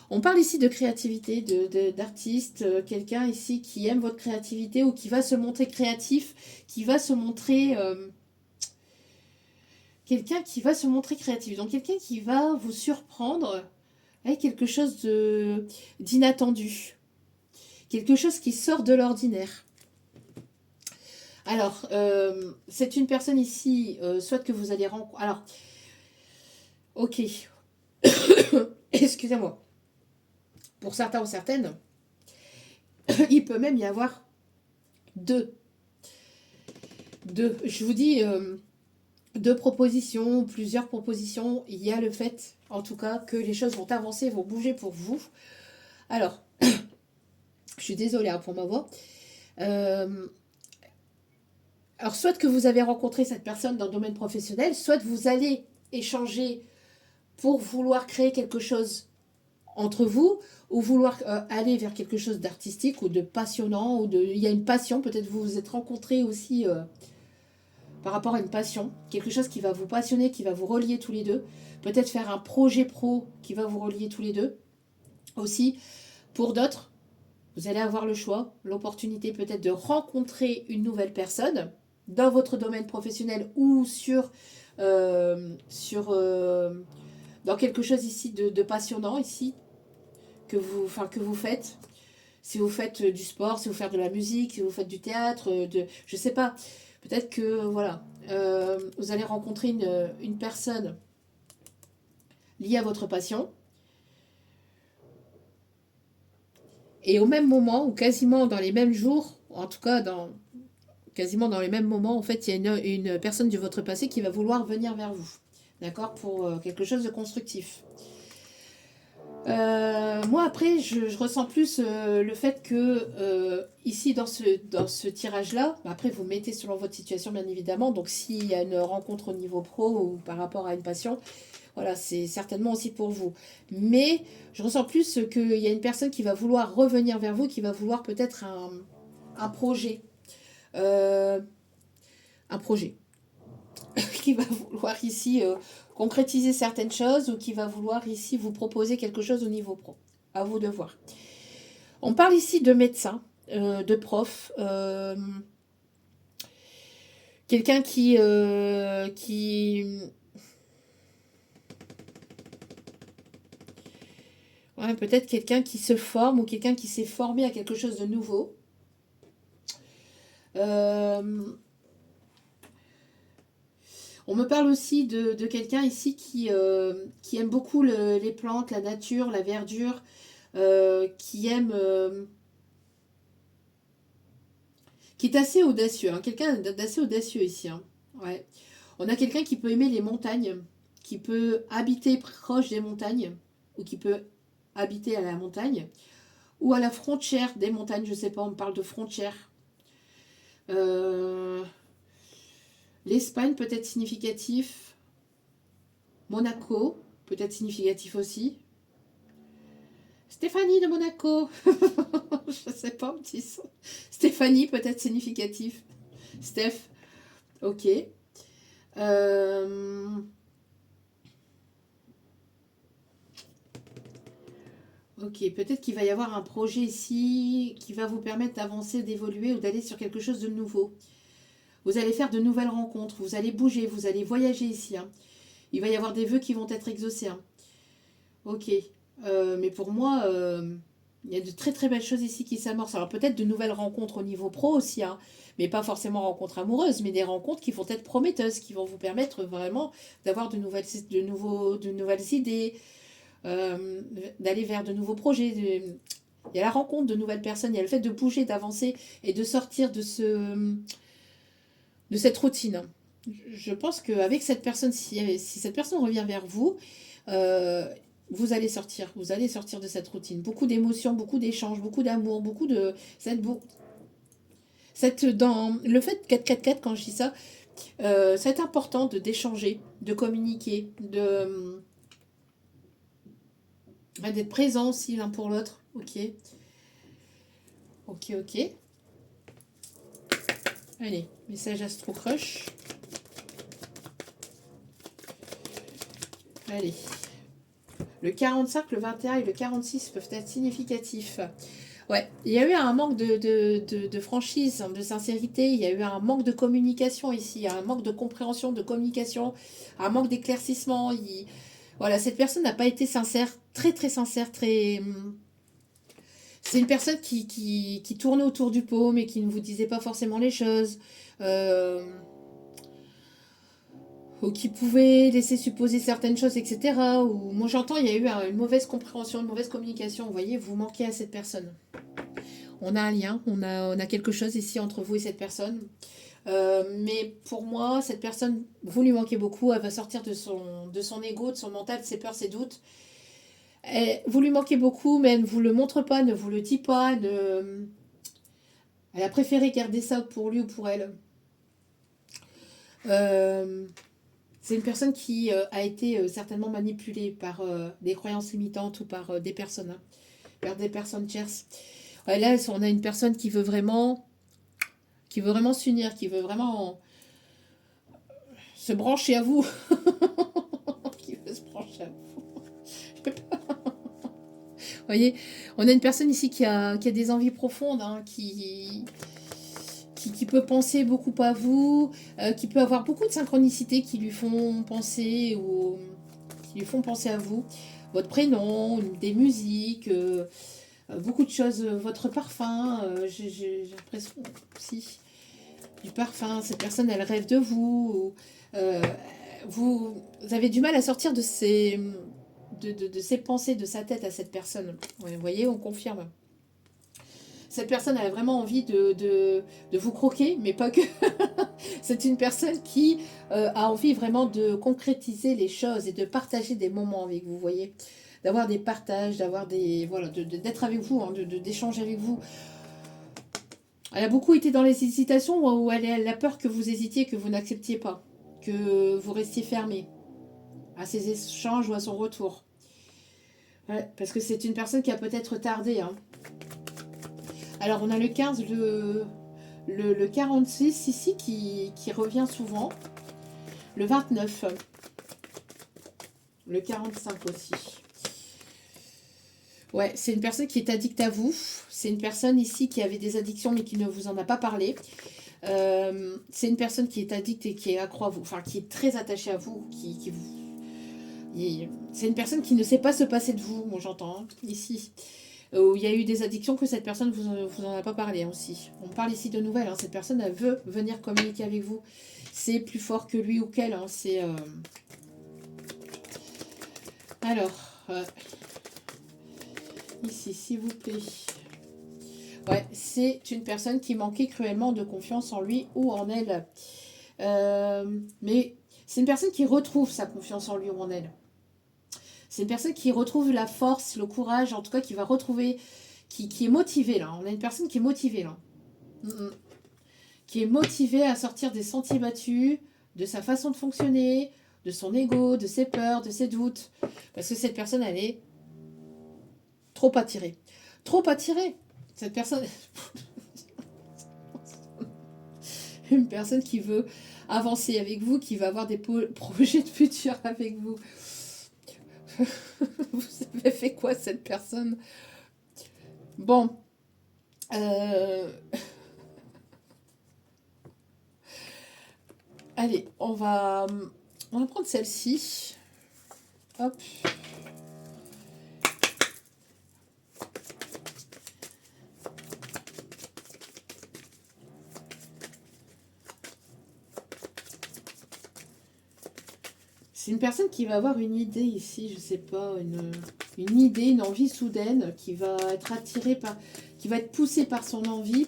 On parle ici de créativité, d'artiste, quelqu'un ici qui aime votre créativité ou qui va se montrer créatif, qui va se montrer... quelqu'un qui va se montrer créatif. Donc quelqu'un qui va vous surprendre avec quelque chose d'inattendu. Quelque chose qui sort de l'ordinaire. Alors, c'est une personne ici, soit que vous allez rencontrer... Alors, ok. Excusez-moi. Pour certains ou certaines, il peut même y avoir deux. Je vous dis, deux propositions, plusieurs propositions. Il y a le fait, en tout cas, que les choses vont avancer, vont bouger pour vous. Alors, je suis désolée pour ma voix. Alors, soit que vous avez rencontré cette personne dans le domaine professionnel, soit vous allez échanger pour vouloir créer quelque chose entre vous, ou vouloir aller vers quelque chose d'artistique ou de passionnant, il y a une passion, peut-être vous vous êtes rencontrés aussi par rapport à une passion, quelque chose qui va vous passionner, qui va vous relier tous les deux, peut-être faire un projet pro qui va vous relier tous les deux. Aussi, pour d'autres, vous allez avoir le choix, l'opportunité peut-être de rencontrer une nouvelle personne dans votre domaine professionnel ou dans quelque chose ici de passionnant ici que vous faites. Si vous faites du sport, si vous faites de la musique, si vous faites du théâtre, je sais pas. Peut-être que voilà, vous allez rencontrer une personne liée à votre passion. Et au même moment, ou quasiment dans les mêmes jours, en tout cas quasiment dans les mêmes moments, en fait, il y a une personne de votre passé qui va vouloir venir vers vous. D'accord? Pour quelque chose de constructif. Moi, après, je ressens plus le fait que, ici, dans ce tirage-là, après, vous mettez selon votre situation, bien évidemment. Donc, s'il y a une rencontre au niveau pro ou par rapport à une passion, voilà, c'est certainement aussi pour vous. Mais je ressens plus qu'il y a une personne qui va vouloir revenir vers vous, qui va vouloir peut-être un projet. Un projet. Qui va vouloir ici concrétiser certaines choses ou qui va vouloir ici vous proposer quelque chose au niveau pro. À vous de voir. On parle ici de médecin, de prof, quelqu'un qui ouais, peut-être quelqu'un qui se forme ou quelqu'un qui s'est formé à quelque chose de nouveau. On me parle aussi de quelqu'un ici qui aime beaucoup les plantes, la nature, la verdure, qui aime... qui est assez audacieux, hein, quelqu'un d'assez audacieux ici. Hein. Ouais. On a quelqu'un qui peut aimer les montagnes, qui peut habiter proche des montagnes, ou qui peut habiter à la montagne, ou à la frontière des montagnes, je sais pas, on me parle de frontière. L'Espagne peut être significatif. Monaco peut être significatif aussi. Stéphanie de Monaco. Je sais pas, un petit son. Stéphanie peut être significatif. Steph. Ok. Ok, peut-être qu'il va y avoir un projet ici qui va vous permettre d'avancer, d'évoluer ou d'aller sur quelque chose de nouveau. Vous allez faire de nouvelles rencontres, vous allez bouger, vous allez voyager ici. Hein. Il va y avoir des vœux qui vont être exaucés. Hein. Ok. Mais pour moi, il y a de très très belles choses ici qui s'amorcent. Alors peut-être de nouvelles rencontres au niveau pro aussi, hein, mais pas forcément rencontres amoureuses, mais des rencontres qui vont être prometteuses, qui vont vous permettre vraiment d'avoir de nouvelles idées, d'aller vers de nouveaux projets. Il y a la rencontre de nouvelles personnes, il y a le fait de bouger, d'avancer et de sortir de cette routine. Je pense qu'avec cette personne, si cette personne revient vers vous, vous allez sortir de cette routine. Beaucoup d'émotions, beaucoup d'échanges, beaucoup d'amour, beaucoup de... Dans le fait 4-4-4, quand je dis ça, C'est important d'échanger, de communiquer, d'être présent aussi l'un pour l'autre. Ok, ok, ok. Allez, message Astro Crush. Allez. Le 45, le 21 et le 46 peuvent être significatifs. Ouais, il y a eu un manque de franchise, de sincérité, il y a eu un manque de communication ici, un manque de compréhension, de communication, un manque d'éclaircissement. Voilà, cette personne n'a pas été sincère, très très sincère, très... C'est une personne qui tournait autour du pot, mais qui ne vous disait pas forcément les choses. Euh, ou qui pouvait laisser supposer certaines choses, etc. Ou moi j'entends, il y a eu une mauvaise compréhension, une mauvaise communication. Vous voyez, vous manquez à cette personne. On a un lien, on a quelque chose ici entre vous et cette personne. Mais pour moi, cette personne, vous lui manquez beaucoup. Elle va sortir de son ego, de son mental, de ses peurs, ses doutes. Vous lui manquez beaucoup, mais elle ne vous le montre pas, ne vous le dit pas. Elle a préféré garder ça pour lui ou pour elle. C'est une personne qui a été certainement manipulée par des croyances limitantes ou par des personnes, hein, par des personnes tierces. Ouais, là, on a une personne qui veut vraiment s'unir, qui veut vraiment se brancher à vous. Qui veut se brancher à vous. Vous voyez, on a une personne ici qui a des envies profondes, hein, qui peut penser beaucoup à vous, qui peut avoir beaucoup de synchronicités qui lui font penser à vous. Votre prénom, des musiques, beaucoup de choses, votre parfum, j'ai l'impression aussi du parfum. Cette personne, elle rêve de vous. Vous avez du mal à sortir de ces pensées, de sa tête à cette personne. Ouais, vous voyez, on confirme. Cette personne a vraiment envie de vous croquer, mais pas que. C'est une personne qui a envie vraiment de concrétiser les choses et de partager des moments avec vous, voyez. D'avoir des partages, d'avoir des... Voilà, d'être avec vous, hein, d'échanger avec vous. Elle a beaucoup été dans les hésitations où elle a peur que vous hésitiez, que vous n'acceptiez pas, que vous restiez fermé à ses échanges ou à son retour. Ouais, parce que c'est une personne qui a peut-être tardé, hein. Alors, on a le 15, le 46 ici qui revient souvent. Le 29. Le 45 aussi. Ouais, c'est une personne qui est addicte à vous. C'est une personne ici qui avait des addictions mais qui ne vous en a pas parlé. C'est une personne qui est addicte et qui est accro à vous. Enfin, qui est très attachée à vous. C'est une personne qui ne sait pas se passer de vous, moi j'entends, hein, ici. Où il y a eu des addictions que cette personne vous en a pas parlé, hein, aussi. On parle ici de nouvelles, hein. Cette personne, elle veut venir communiquer avec vous. C'est plus fort que lui ou qu'elle, hein. C'est... Alors, ici, s'il vous plaît. Ouais, c'est une personne qui manquait cruellement de confiance en lui ou en elle. Mais c'est une personne qui retrouve sa confiance en lui ou en elle. C'est une personne qui retrouve la force, le courage, en tout cas qui va retrouver, qui est motivée là. On a une personne qui est motivée là. Qui est motivée à sortir des sentiers battus, de sa façon de fonctionner, de son ego, de ses peurs, de ses doutes. Parce que cette personne, elle est trop attirée. Trop attirée. Cette personne... Une personne qui veut avancer avec vous, qui va avoir des projets de futur avec vous. Vous avez fait quoi, cette personne? Bon. Allez, on va prendre celle-ci. Hop. C'est une personne qui va avoir une idée ici, je sais pas, une idée, une envie soudaine, qui va être attirée par, qui va être poussée par son envie,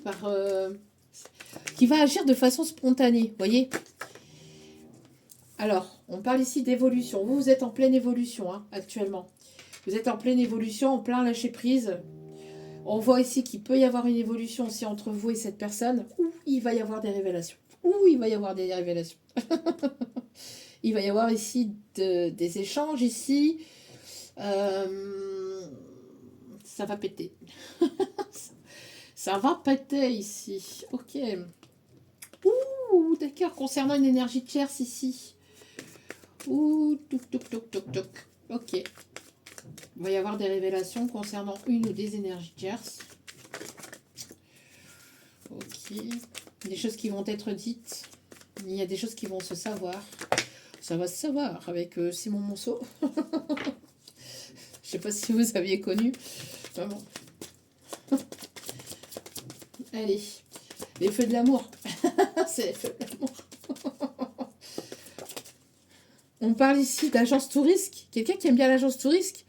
qui va agir de façon spontanée, voyez. Alors, on parle ici d'évolution. Vous êtes en pleine évolution, hein, actuellement. Vous êtes en pleine évolution, en plein lâcher prise. On voit ici qu'il peut y avoir une évolution aussi entre vous et cette personne, ou il va y avoir des révélations. Il va y avoir des révélations. Il va y avoir ici des échanges ici. Ça va péter. Ça va péter ici. Ok. D'accord. Concernant une énergie tierce ici. Toc. Ok. Il va y avoir des révélations concernant une ou des énergies tierces. Ok. Des choses qui vont être dites. Il y a des choses qui vont se savoir. Ça va se savoir avec Simon Monceau. Je sais pas si vous aviez connu. Vraiment. Allez. Les feux de l'amour. C'est les feux de l'amour. On parle ici d'agence touriste. Quelqu'un qui aime bien l'agence touriste.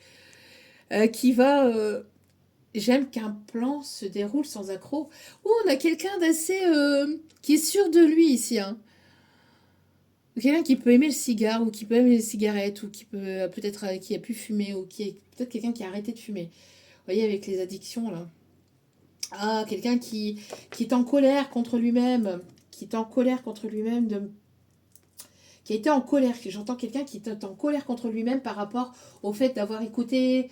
Qui va... J'aime qu'un plan se déroule sans accroc. On a quelqu'un d'assez... qui est sûr de lui ici. Hein. Quelqu'un qui peut aimer le cigare, ou qui peut aimer les cigarettes, ou qui peut peut-être qui a pu fumer, ou qui est peut-être quelqu'un qui a arrêté de fumer. Vous voyez, avec les addictions, là. Ah, quelqu'un qui est en colère contre lui-même, qui est en colère contre lui-même, qui a été en colère. J'entends quelqu'un qui est en colère contre lui-même par rapport au fait d'avoir écouté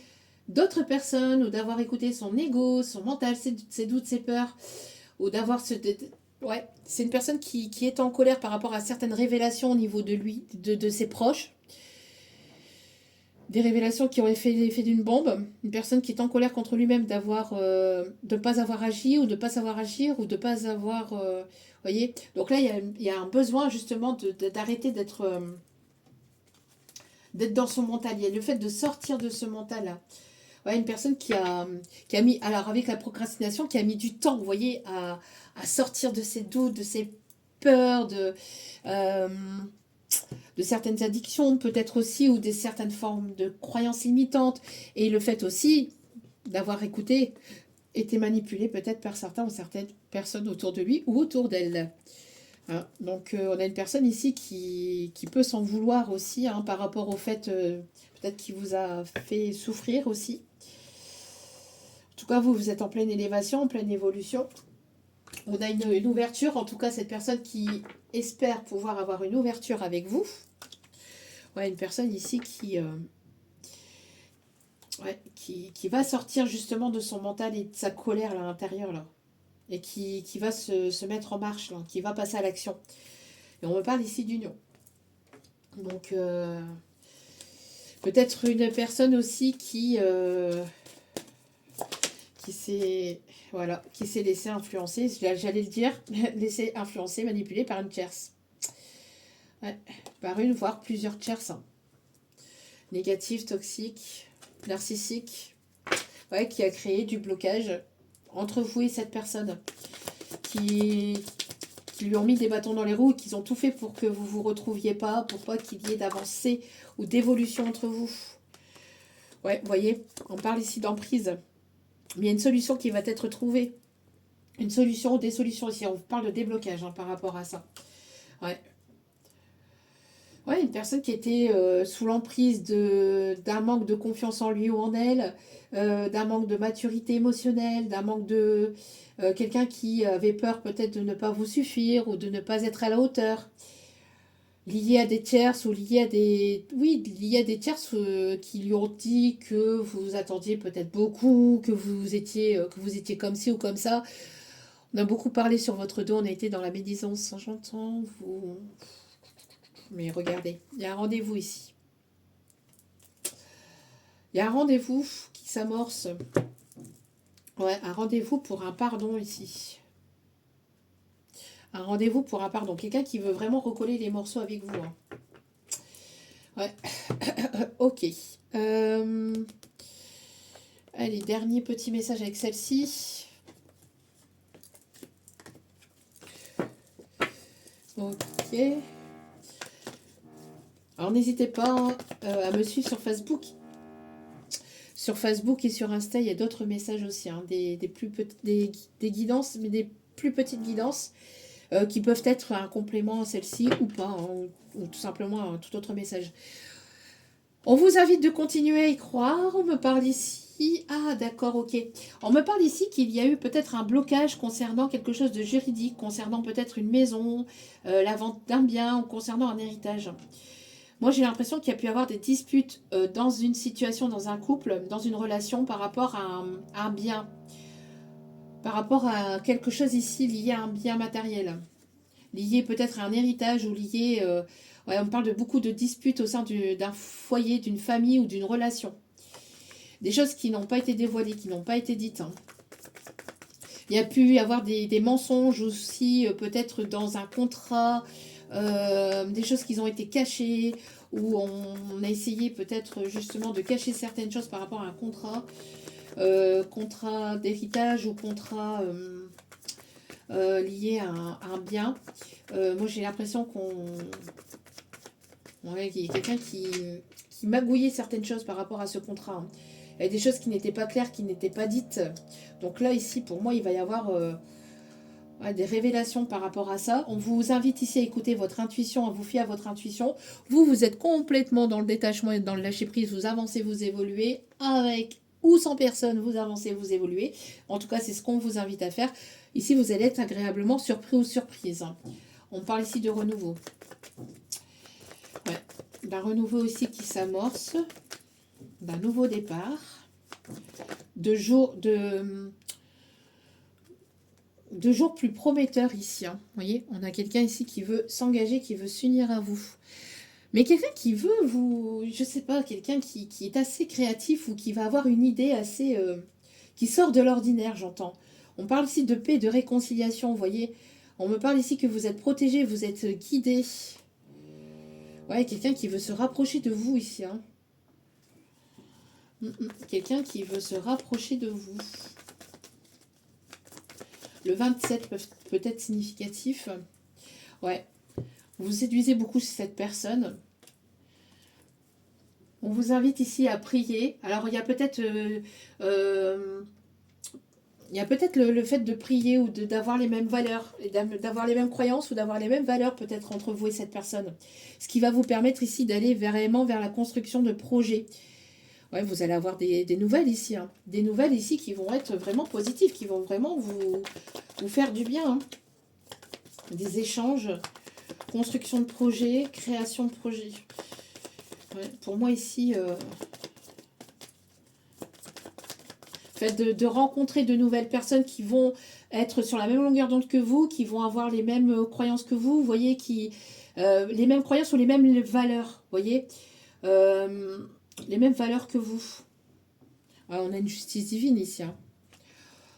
d'autres personnes, ou d'avoir écouté son ego, son mental, ses doutes, ses peurs, ou d'avoir ce... Ouais, c'est une personne qui est en colère par rapport à certaines révélations au niveau de lui, de ses proches. Des révélations qui auraient fait l'effet d'une bombe. Une personne qui est en colère contre lui-même de ne pas avoir agi, ou de ne pas savoir agir, ou de ne pas avoir... voyez. Donc là, il y a un besoin justement d'arrêter d'être dans son mental. Il y a le fait de sortir de ce mental-là. Ouais, une personne qui a mis, alors avec la procrastination, qui a mis du temps, vous voyez, à sortir de ses doutes, de ses peurs, de certaines addictions, peut-être aussi, ou de certaines formes de croyances limitantes. Et le fait aussi d'avoir écouté, été manipulé peut-être par certains ou certaines personnes autour de lui ou autour d'elle. Hein, donc on a une personne ici qui peut s'en vouloir aussi, hein, par rapport au fait peut-être qu'il vous a fait souffrir aussi. En tout cas, vous êtes en pleine élévation, en pleine évolution. On a une ouverture, en tout cas cette personne qui espère pouvoir avoir une ouverture avec vous. Ouais, une personne ici qui va sortir justement de son mental et de sa colère là, à l'intérieur, là. Et qui va se mettre en marche, là, qui va passer à l'action. Et on me parle ici d'union. Donc, peut-être une personne aussi qui s'est laissé influencer, j'allais le dire, laissé influencer, manipulé par une tierce. Ouais, par une, voire plusieurs tierces. Hein. Négative, toxique, narcissique, ouais, qui a créé du blocage entre vous et cette personne. Qui lui ont mis des bâtons dans les roues, qu'ils ont tout fait pour que vous ne vous retrouviez pas, pour pas qu'il y ait d'avancée ou d'évolution entre vous. Ouais, vous voyez, on parle ici d'emprise. Mais il y a une solution qui va être trouvée. Une solution ou des solutions aussi. On parle de déblocage, hein, par rapport à ça. Ouais. Ouais, une personne qui était sous l'emprise d'un manque de confiance en lui ou en elle, d'un manque de maturité émotionnelle, d'un manque de... quelqu'un qui avait peur peut-être de ne pas vous suffire ou de ne pas être à la hauteur. Lié à des tierces ou lié à des... Oui, lié à des tierces qui lui ont dit que vous attendiez peut-être beaucoup, que vous étiez comme ci ou comme ça. On a beaucoup parlé sur votre dos, on a été dans la médisance. J'entends vous... Mais regardez, il y a un rendez-vous ici. Il y a un rendez-vous qui s'amorce. Ouais, un rendez-vous pour un pardon ici. Un rendez-vous pour un pardon. Quelqu'un qui veut vraiment recoller les morceaux avec vous. Hein. Ouais. Ok. Allez, dernier petit message avec celle-ci. Ok. Alors n'hésitez pas à me suivre sur Facebook. Sur Facebook et sur Insta, il y a d'autres messages aussi, hein, des guidances, mais des plus petites guidances qui peuvent être un complément à celle-ci ou pas, hein, ou tout simplement un tout autre message. On vous invite de continuer à y croire. On me parle ici ici... Ah, d'accord, ok. On me parle ici qu'il y a eu peut-être un blocage concernant quelque chose de juridique, concernant peut-être une maison, la vente d'un bien ou concernant un héritage. Moi, j'ai l'impression qu'il y a pu y avoir des disputes dans une situation, dans un couple, dans une relation par rapport à un bien, par rapport à quelque chose ici lié à un bien matériel, lié peut-être à un héritage ou lié... ouais, on parle de beaucoup de disputes au sein d'un foyer, d'une famille ou d'une relation. Des choses qui n'ont pas été dévoilées, qui n'ont pas été dites. Hein. Il y a pu y avoir des mensonges aussi, peut-être dans un contrat, des choses qui ont été cachées, où on a essayé peut-être justement de cacher certaines choses par rapport à un contrat, contrat d'héritage ou contrat lié à un bien. Moi j'ai l'impression qu'il y a quelqu'un qui magouillait certaines choses par rapport à ce contrat. Hein. Il y a des choses qui n'étaient pas claires, qui n'étaient pas dites. Donc là, ici, pour moi, il va y avoir des révélations par rapport à ça. On vous invite ici à écouter votre intuition, à vous fier à votre intuition. Vous, vous êtes complètement dans le détachement et dans le lâcher-prise. Vous avancez, vous évoluez. Avec ou sans personne, vous avancez, vous évoluez. En tout cas, c'est ce qu'on vous invite à faire. Ici, vous allez être agréablement surpris ou surprise. On parle ici de renouveau. Ouais. D'un renouveau aussi qui s'amorce. D'un nouveau départ, de jours plus prometteurs ici. Hein. Vous voyez, on a quelqu'un ici qui veut s'engager, qui veut s'unir à vous. Mais quelqu'un qui veut vous, je sais pas, quelqu'un qui est assez créatif ou qui va avoir une idée assez... qui sort de l'ordinaire, j'entends. On parle ici de paix, de réconciliation, vous voyez. On me parle ici que vous êtes protégé, vous êtes guidé. Ouais, quelqu'un qui veut se rapprocher de vous ici, hein. Quelqu'un qui veut se rapprocher de vous. Le 27 peut être significatif. Ouais. Vous séduisez beaucoup cette personne. On vous invite ici à prier. Alors, il y a peut-être... il y a peut-être le fait de prier ou d'avoir les mêmes valeurs, d'avoir les mêmes croyances ou d'avoir les mêmes valeurs peut-être entre vous et cette personne. Ce qui va vous permettre ici d'aller vraiment vers la construction de projets. Ouais, vous allez avoir des nouvelles ici. Hein. Des nouvelles ici qui vont être vraiment positives, qui vont vraiment vous faire du bien. Hein. Des échanges, construction de projets, création de projets. Ouais, pour moi ici, fait de rencontrer de nouvelles personnes qui vont être sur la même longueur d'onde que vous, qui vont avoir les mêmes croyances que vous voyez, les mêmes croyances ou les mêmes valeurs, vous voyez. Les mêmes valeurs que vous. Ah, on a une justice divine ici. Hein.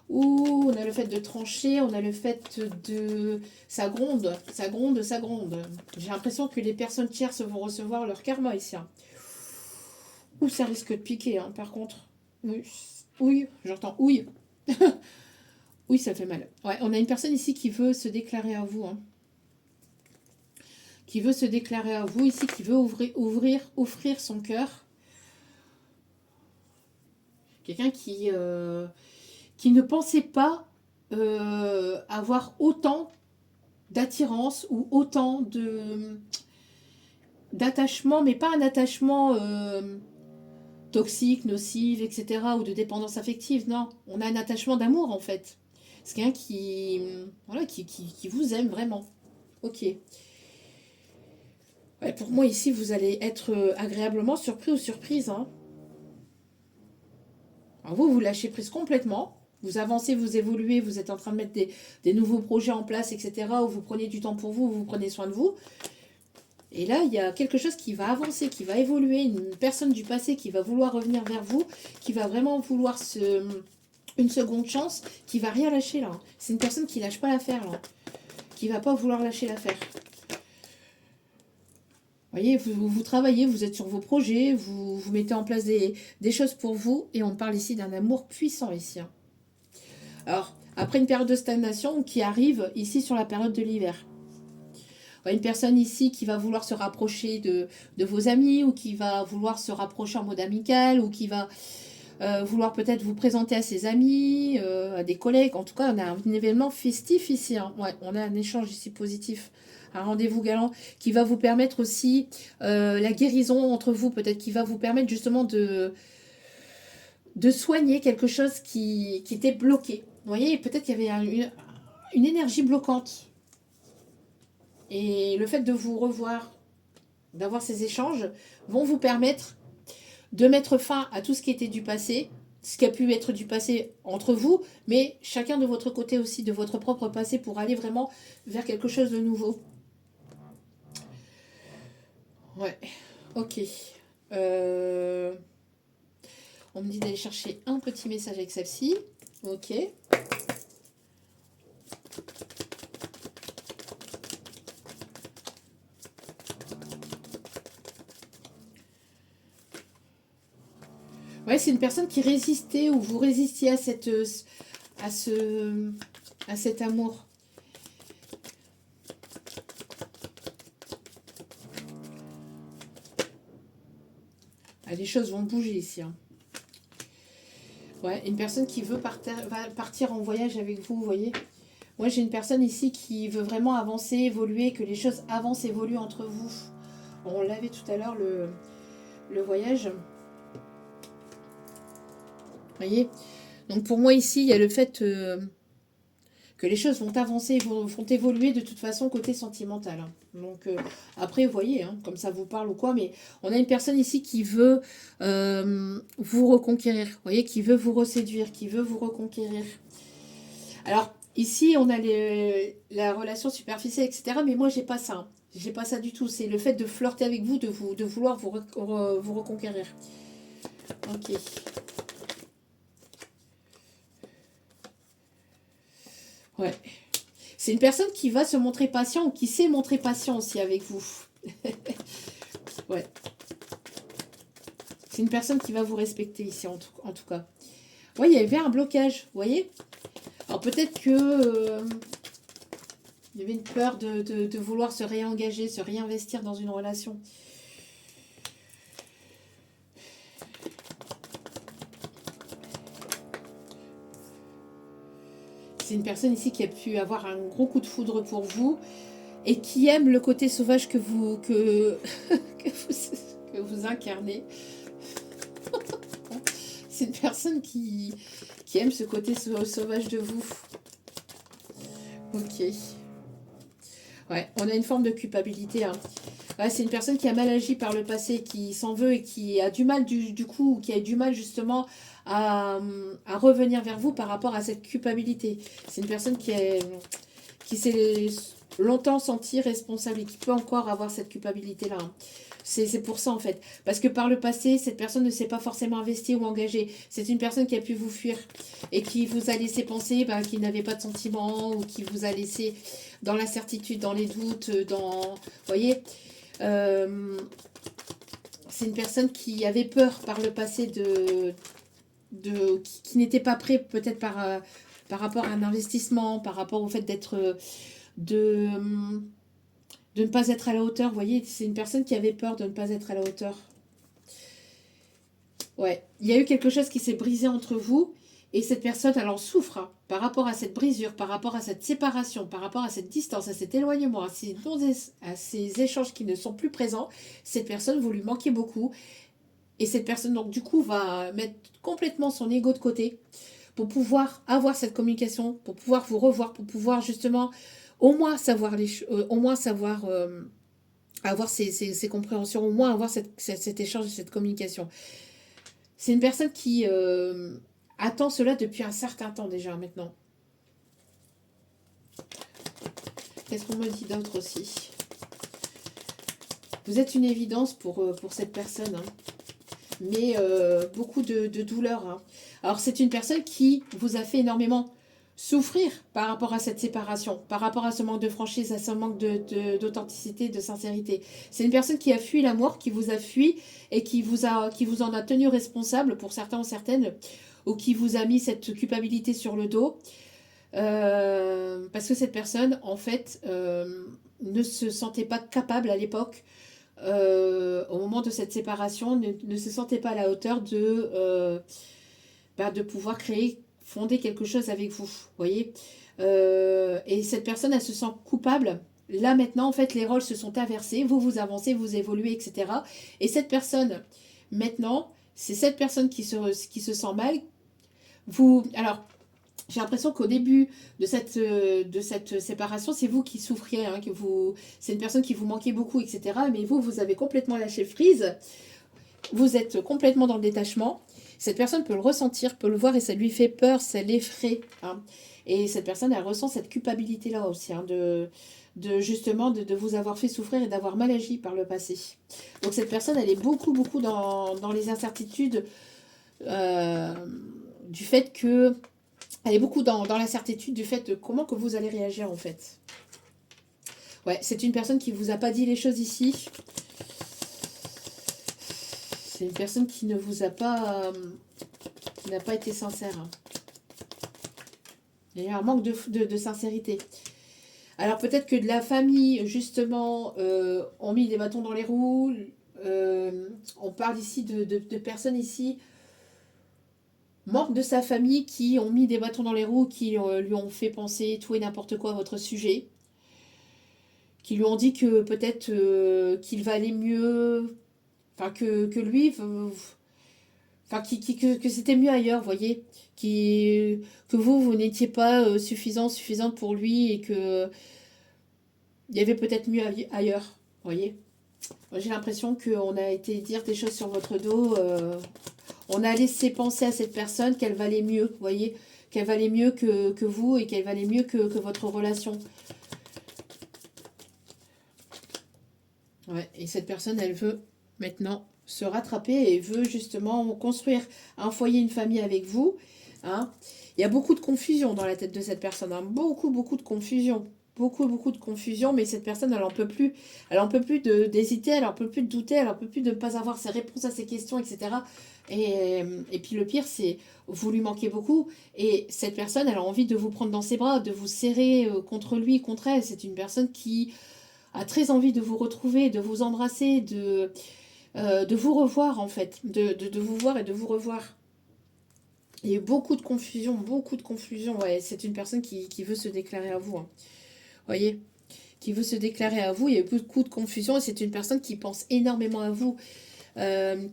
Ouh, on a le fait de trancher, on a le fait de... Ça gronde, ça gronde, ça gronde. J'ai l'impression que les personnes tierces vont recevoir leur karma ici. Hein. Ouh, ça risque de piquer, hein, par contre. Oui, oui, j'entends oui. Oui, ça fait mal. Ouais, on a une personne ici qui veut se déclarer à vous. Hein. Qui veut se déclarer à vous ici, qui veut offrir son cœur. Quelqu'un qui ne pensait pas avoir autant d'attirance ou autant d'attachement, mais pas un attachement toxique, nocif, etc. ou de dépendance affective, non. On a un attachement d'amour en fait. C'est quelqu'un qui vous aime vraiment. Ok. Ouais, pour moi ici, vous allez être agréablement surpris ou surprise. Hein. Alors vous lâchez prise complètement. Vous avancez, vous évoluez, vous êtes en train de mettre des nouveaux projets en place, etc. Où vous prenez du temps pour vous, vous prenez soin de vous. Et là, il y a quelque chose qui va avancer, qui va évoluer. Une personne du passé qui va vouloir revenir vers vous, qui va vraiment vouloir une seconde chance, qui va rien lâcher là. C'est une personne qui lâche pas l'affaire là. Qui va pas vouloir lâcher l'affaire. Vous voyez, vous travaillez, vous êtes sur vos projets, vous mettez en place des choses pour vous. Et on parle ici d'un amour puissant ici. Hein. Alors, après une période de stagnation qui arrive ici sur la période de l'hiver. Une personne ici qui va vouloir se rapprocher de vos amis ou qui va vouloir se rapprocher en mode amical ou qui va vouloir peut-être vous présenter à ses amis, à des collègues. En tout cas, on a un événement festif ici. Hein. Ouais, on a un échange ici positif, un rendez-vous galant qui va vous permettre aussi la guérison entre vous, peut-être qui va vous permettre justement de soigner quelque chose qui était bloqué. Vous voyez, peut-être qu'il y avait une énergie bloquante. Et le fait de vous revoir, d'avoir ces échanges, vont vous permettre de mettre fin à tout ce qui était du passé, ce qui a pu être du passé entre vous, mais chacun de votre côté aussi, de votre propre passé, pour aller vraiment vers quelque chose de nouveau. Ouais, ok. On me dit d'aller chercher un petit message avec celle-ci. Ok. Ouais, c'est une personne qui résistait ou vous résistiez à cet amour. Ah, les choses vont bouger ici. Hein. Ouais, une personne qui va partir en voyage avec vous, vous voyez. Moi, j'ai une personne ici qui veut vraiment avancer, évoluer, que les choses avancent, évoluent entre vous. On l'avait tout à l'heure, le voyage. Vous voyez. Donc pour moi ici, il y a le fait que les choses vont avancer, vont évoluer de toute façon côté sentimental. Hein. Donc après, vous voyez, hein, comme ça vous parle ou quoi, mais on a une personne ici qui veut vous reconquérir, vous voyez, qui veut vous reséduire, qui veut vous reconquérir. Alors ici, on a la relation superficielle, etc. Mais moi, j'ai pas ça. Hein. J'ai pas ça du tout. C'est le fait de flirter avec vous, de vouloir vous reconquérir. Ok. Ouais. C'est une personne qui va se montrer patient ou qui sait montrer patient aussi avec vous. Ouais. C'est une personne qui va vous respecter ici, en tout cas. Ouais, il y avait un blocage, vous voyez. Alors peut-être que il y avait une peur de vouloir se réengager, se réinvestir dans une relation. C'est une personne ici qui a pu avoir un gros coup de foudre pour vous et qui aime le côté sauvage que vous incarnez. C'est une personne qui aime ce côté sauvage de vous. Ok. Ouais, on a une forme de culpabilité. Hein. Ouais, c'est une personne qui a mal agi par le passé, qui s'en veut et qui a du mal du coup, qui a du mal justement à revenir vers vous par rapport à cette culpabilité. C'est une personne qui s'est longtemps sentie responsable et qui peut encore avoir cette culpabilité-là. Hein. C'est pour ça en fait. Parce que par le passé, cette personne ne s'est pas forcément investie ou engagée. C'est une personne qui a pu vous fuir et qui vous a laissé penser qu'il n'avait pas de sentiments ou qui vous a laissé dans l'incertitude, dans les doutes, dans... Vous voyez c'est une personne qui avait peur par le passé qui n'était pas prêt peut-être par rapport à un investissement, par rapport au fait de ne pas être à la hauteur. Vous voyez, c'est une personne qui avait peur de ne pas être à la hauteur. Ouais, il y a eu quelque chose qui s'est brisé entre vous et cette personne, elle en souffre hein, par rapport à cette brisure, par rapport à cette séparation, par rapport à cette distance, à cet éloignement, à ces échanges qui ne sont plus présents. Cette personne, vous lui manquez beaucoup et cette personne, donc du coup, va mettre complètement son ego de côté pour pouvoir avoir cette communication, pour pouvoir vous revoir, pour pouvoir justement au moins savoir avoir ces compréhensions, au moins avoir cet échange, cette communication. C'est une personne qui attend cela depuis un certain temps déjà maintenant. Qu'est-ce qu'on me dit d'autre aussi? Vous êtes une évidence pour cette personne, hein. Mais beaucoup de douleur. Hein. Alors c'est une personne qui vous a fait énormément souffrir par rapport à cette séparation, par rapport à ce manque de franchise, à ce manque d'authenticité, de sincérité. C'est une personne qui a fui l'amour, qui vous a fui et qui vous en a tenu responsable pour certains ou certaines, ou qui vous a mis cette culpabilité sur le dos. Parce que cette personne, en fait, ne se sentait pas capable à l'époque, au moment de cette séparation, ne se sentait pas à la hauteur de pouvoir fonder quelque chose avec vous, voyez. Et cette personne, elle se sent coupable. Là, maintenant, en fait, les rôles se sont inversés. Vous avancez, vous évoluez, etc. Et cette personne, maintenant, c'est cette personne qui se sent mal. Vous, alors, j'ai l'impression qu'au début de cette séparation, c'est vous qui souffriez, hein, c'est une personne qui vous manquait beaucoup, etc. Mais vous, vous avez complètement lâché prise. Vous êtes complètement dans le détachement. Cette personne peut le ressentir, peut le voir et ça lui fait peur, ça l'effraie. Hein. Et cette personne, elle ressent cette culpabilité-là aussi, hein, justement de vous avoir fait souffrir et d'avoir mal agi par le passé. Donc cette personne, elle est beaucoup, beaucoup dans les incertitudes du fait que... Elle est beaucoup dans l'incertitude du fait de comment que vous allez réagir en fait. Ouais, c'est une personne qui ne vous a pas dit les choses ici. C'est une personne qui ne vous a pas... qui n'a pas été sincère. Il y a un manque de sincérité. Alors peut-être que de la famille, justement, ont mis des bâtons dans les roues. On parle ici de personnes ici, membres de sa famille, qui ont mis des bâtons dans les roues, qui lui ont fait penser tout et n'importe quoi à votre sujet. Qui lui ont dit que peut-être qu'il va aller mieux, enfin que lui, enfin que c'était mieux ailleurs, vous voyez, que vous n'étiez pas suffisante pour lui et que il y avait peut-être mieux ailleurs, vous voyez. Moi, j'ai l'impression qu'on a été dire des choses sur votre dos, on a laissé penser à cette personne qu'elle valait mieux, vous voyez, qu'elle valait mieux que vous et qu'elle valait mieux que votre relation. Ouais, et cette personne, elle veut maintenant se rattraper et veut justement construire un foyer, une famille avec vous. Hein. Il y a beaucoup de confusion dans la tête de cette personne. Hein. Beaucoup, beaucoup de confusion. Beaucoup, beaucoup de confusion. Mais cette personne, elle en peut plus. Elle en peut plus d'hésiter, elle en peut plus de douter, elle en peut plus de ne pas avoir ses réponses à ses questions, etc. Et puis le pire, c'est vous lui manquez beaucoup. Et cette personne, elle a envie de vous prendre dans ses bras, de vous serrer contre lui, contre elle. C'est une personne qui a très envie de vous retrouver, de vous embrasser, de vous revoir en fait, de vous voir et de vous revoir. Il y a eu beaucoup de confusion, ouais, c'est une personne qui veut se déclarer à vous, hein. Voyez, qui veut se déclarer à vous, il y a eu beaucoup de confusion et c'est une personne qui pense énormément à vous. Euh,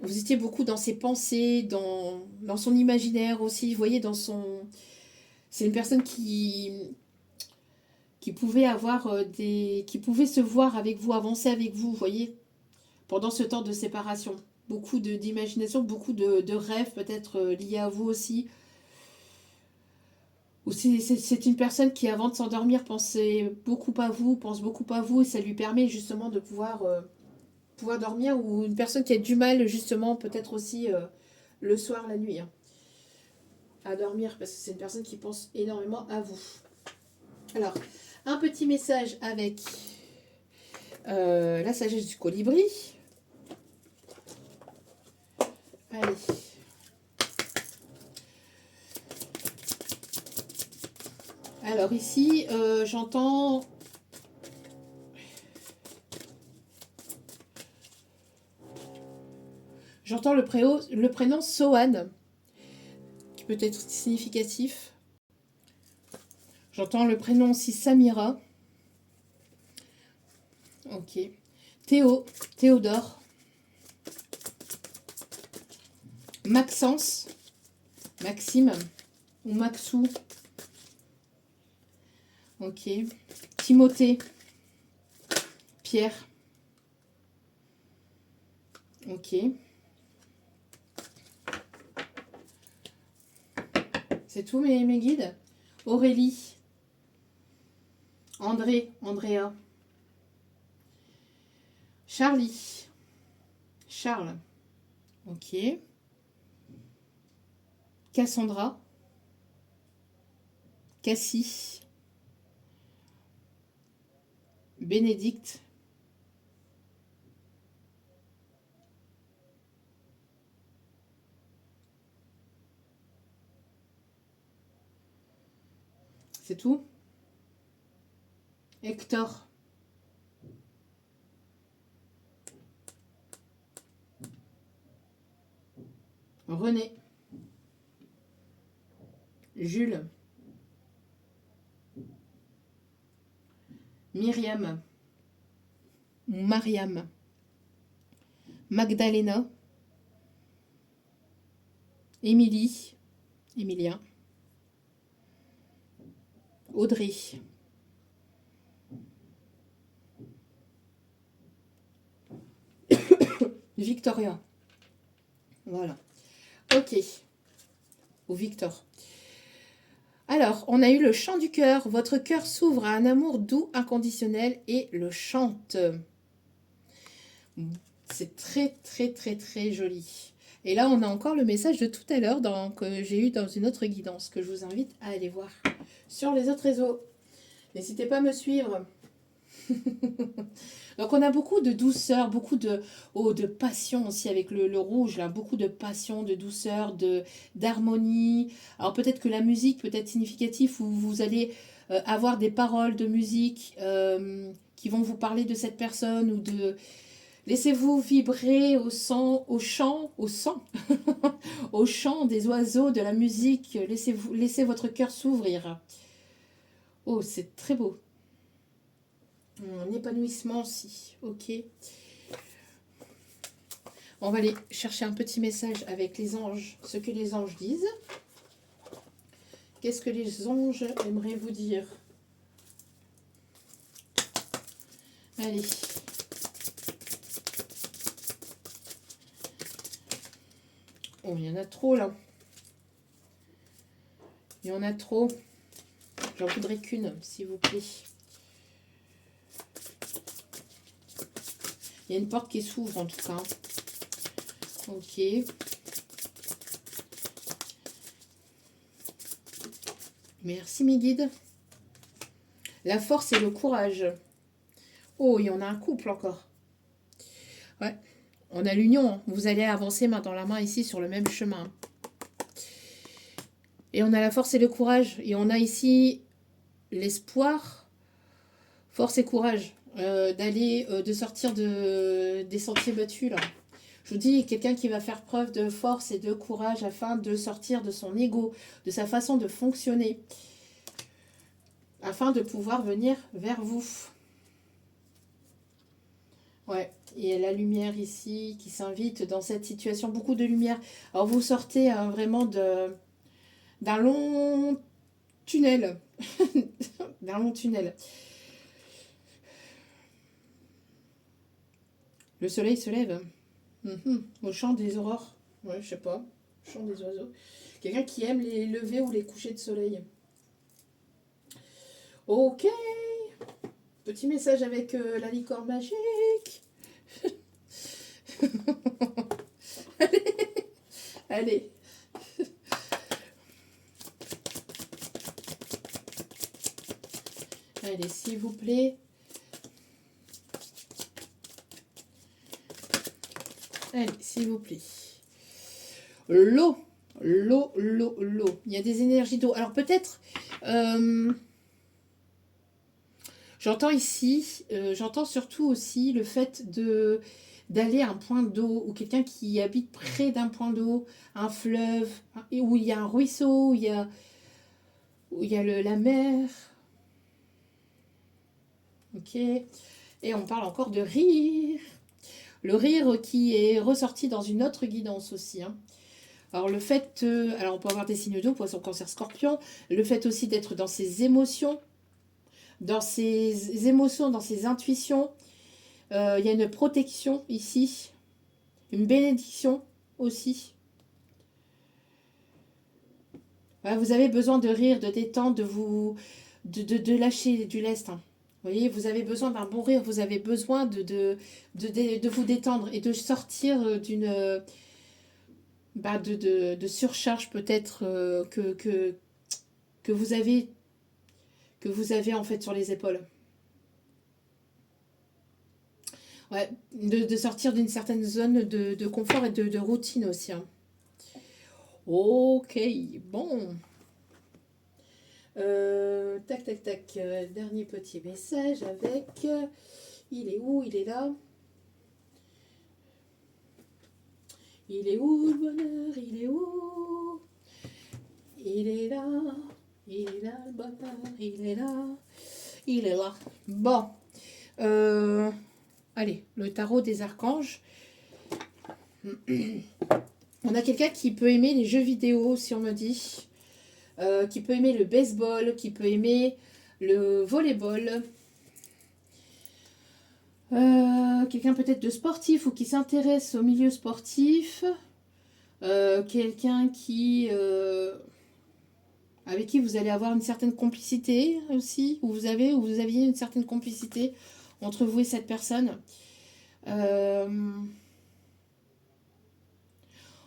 vous étiez beaucoup dans ses pensées, dans son imaginaire aussi, vous voyez, dans son... C'est une personne qui pouvait avoir qui pouvait se voir avec vous, avancer avec vous, vous voyez, pendant ce temps de séparation. Beaucoup d'imagination, beaucoup de rêves peut-être liés à vous aussi. Ou c'est une personne qui, avant de s'endormir, pense beaucoup à vous, et ça lui permet justement de pouvoir dormir. Ou une personne qui a du mal, justement, peut-être aussi le soir, la nuit, hein, à dormir, parce que c'est une personne qui pense énormément à vous. Alors, un petit message avec la sagesse du colibri. Allez. Alors ici, j'entends... J'entends le prénom Sohan, qui peut être significatif. J'entends le prénom aussi Samira. Ok. Théodore. Maxence. Maxime. Ou Maxou. Ok. Timothée. Pierre. Ok. C'est tout mes guides. Aurélie. Andrea. Charlie. Charles. Ok. Cassandra. Cassie. Bénédicte. C'est tout. Hector. René. Jules. Myriam. Mariam. Magdalena. Émilie, Emilien, Audrey, Victoria. Voilà. Ok. Ou Victor. Alors, on a eu le chant du cœur. Votre cœur s'ouvre à un amour doux, inconditionnel et le chante. C'est très, très, très, très joli. Et là, on a encore le message de tout à l'heure que j'ai eu dans une autre guidance que je vous invite à aller voir sur les autres réseaux. N'hésitez pas à me suivre. Donc on a beaucoup de douceur, beaucoup de passion aussi avec le rouge, là, beaucoup de passion, de douceur, d'harmonie. Alors peut-être que la musique peut être significative ou vous allez avoir des paroles de musique qui vont vous parler de cette personne ou de... Laissez-vous vibrer au sang, au chant, au sang, au chant des oiseaux, de la musique. Laissez votre cœur s'ouvrir. Oh, c'est très beau. Un épanouissement aussi, ok. On va aller chercher un petit message avec les anges, ce que les anges disent. Qu'est-ce que les anges aimeraient vous dire? Allez. Oh, il y en a trop là. Il y en a trop. J'en voudrais qu'une, s'il vous plaît. Il y a une porte qui s'ouvre en tout cas. Ok. Merci mes guides. La force et le courage. Oh, il y en a un couple encore. Ouais. On a l'union. Vous allez avancer main dans la main ici sur le même chemin. Et on a la force et le courage. Et on a ici l'espoir, force et courage d'aller, de sortir des sentiers battus là. Je vous dis, quelqu'un qui va faire preuve de force et de courage afin de sortir de son ego, de sa façon de fonctionner, afin de pouvoir venir vers vous. Ouais, et la lumière ici qui s'invite dans cette situation, beaucoup de lumière. Alors vous sortez vraiment d'un long tunnel, d'un long tunnel. Le soleil se lève. Au chant des aurores. Ouais, je sais pas. Chant des oiseaux. Quelqu'un qui aime les levées ou les couchers de soleil. Ok. Petit message avec la licorne magique. Allez. Allez. Allez, s'il vous plaît. Allez, s'il vous plaît. L'eau. L'eau, l'eau, l'eau. Il y a des énergies d'eau. Alors peut-être... j'entends ici, j'entends surtout aussi le fait d'aller à un point d'eau ou quelqu'un qui habite près d'un point d'eau, un fleuve, où il y a un ruisseau, où il y a la mer. Ok. Et on parle encore de rire. Le rire qui est ressorti dans une autre guidance aussi. Hein. Alors le fait, alors on peut avoir des signes d'eau, poisson, cancer, scorpion. Le fait aussi d'être dans ses émotions, dans ses intuitions. Il y a une protection ici, une bénédiction aussi. Voilà, vous avez besoin de rire, de détendre, de lâcher du lest. Hein. Vous voyez, vous avez besoin d'un bon rire, vous avez besoin de vous détendre et de sortir de surcharge peut-être que vous avez en fait sur les épaules. Ouais, de sortir d'une certaine zone de confort et de routine aussi. Hein. Ok, bon. Tac, tac, tac. Dernier petit message avec... il est où? Il est là. Il est où le bonheur? Il est où? Il est là. Il est là le bonheur. Il est là. Il est là. Bon. Allez, le tarot des archanges. On a quelqu'un qui peut aimer les jeux vidéo, si on me dit. Qui peut aimer le baseball, qui peut aimer le volleyball. Quelqu'un peut-être de sportif ou qui s'intéresse au milieu sportif. Quelqu'un qui... avec qui vous allez avoir une certaine complicité aussi, ou vous aviez une certaine complicité entre vous et cette personne.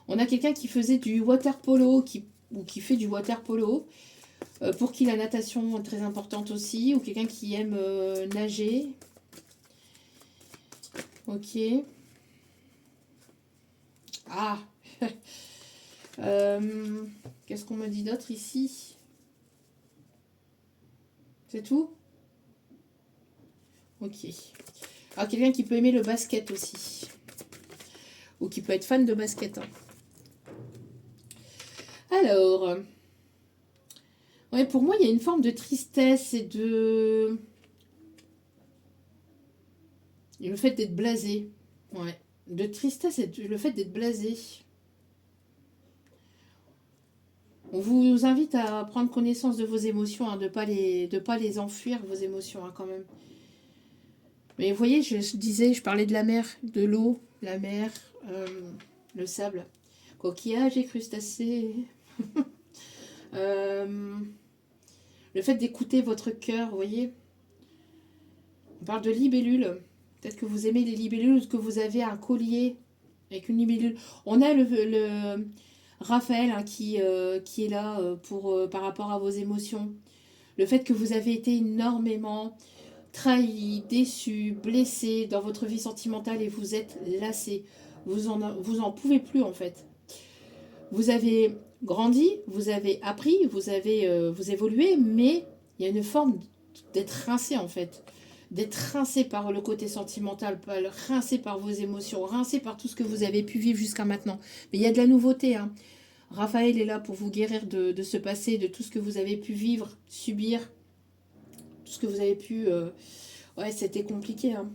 On a quelqu'un qui faisait du water polo, ou qui fait du water polo, pour qui la natation est très importante aussi, ou quelqu'un qui aime nager. Ok. Ah. Qu'est-ce qu'on me dit d'autre ici? C'est tout? Ok. Alors, quelqu'un qui peut aimer le basket aussi. Ou qui peut être fan de basket. Hein. Alors. Ouais, pour moi, il y a une forme de tristesse et de... Et le fait d'être blasé. Ouais. De tristesse et le fait d'être blasé. On vous invite à prendre connaissance de vos émotions, hein, de pas les enfuir, vos émotions, hein, quand même. Mais vous voyez, je parlais de la mer, de l'eau, la mer, le sable, coquillages et crustacés. Le fait d'écouter votre cœur, vous voyez. On parle de libellules. Peut-être que vous aimez les libellules ou que vous avez un collier avec une libellule. On a le Raphaël, hein, qui est là par rapport à vos émotions. Le fait que vous avez été énormément trahi, déçu, blessé dans votre vie sentimentale et vous êtes lassé. Vous en pouvez plus en fait. Vous avez grandi, vous avez appris, vous évoluez, mais il y a une forme d'être rincé en fait. D'être rincé par le côté sentimental, rincé par vos émotions, rincé par tout ce que vous avez pu vivre jusqu'à maintenant. Mais il y a de la nouveauté, hein. Raphaël est là pour vous guérir de ce passé, de tout ce que vous avez pu vivre, subir, tout ce que vous avez pu... Ouais, c'était compliqué. Hein.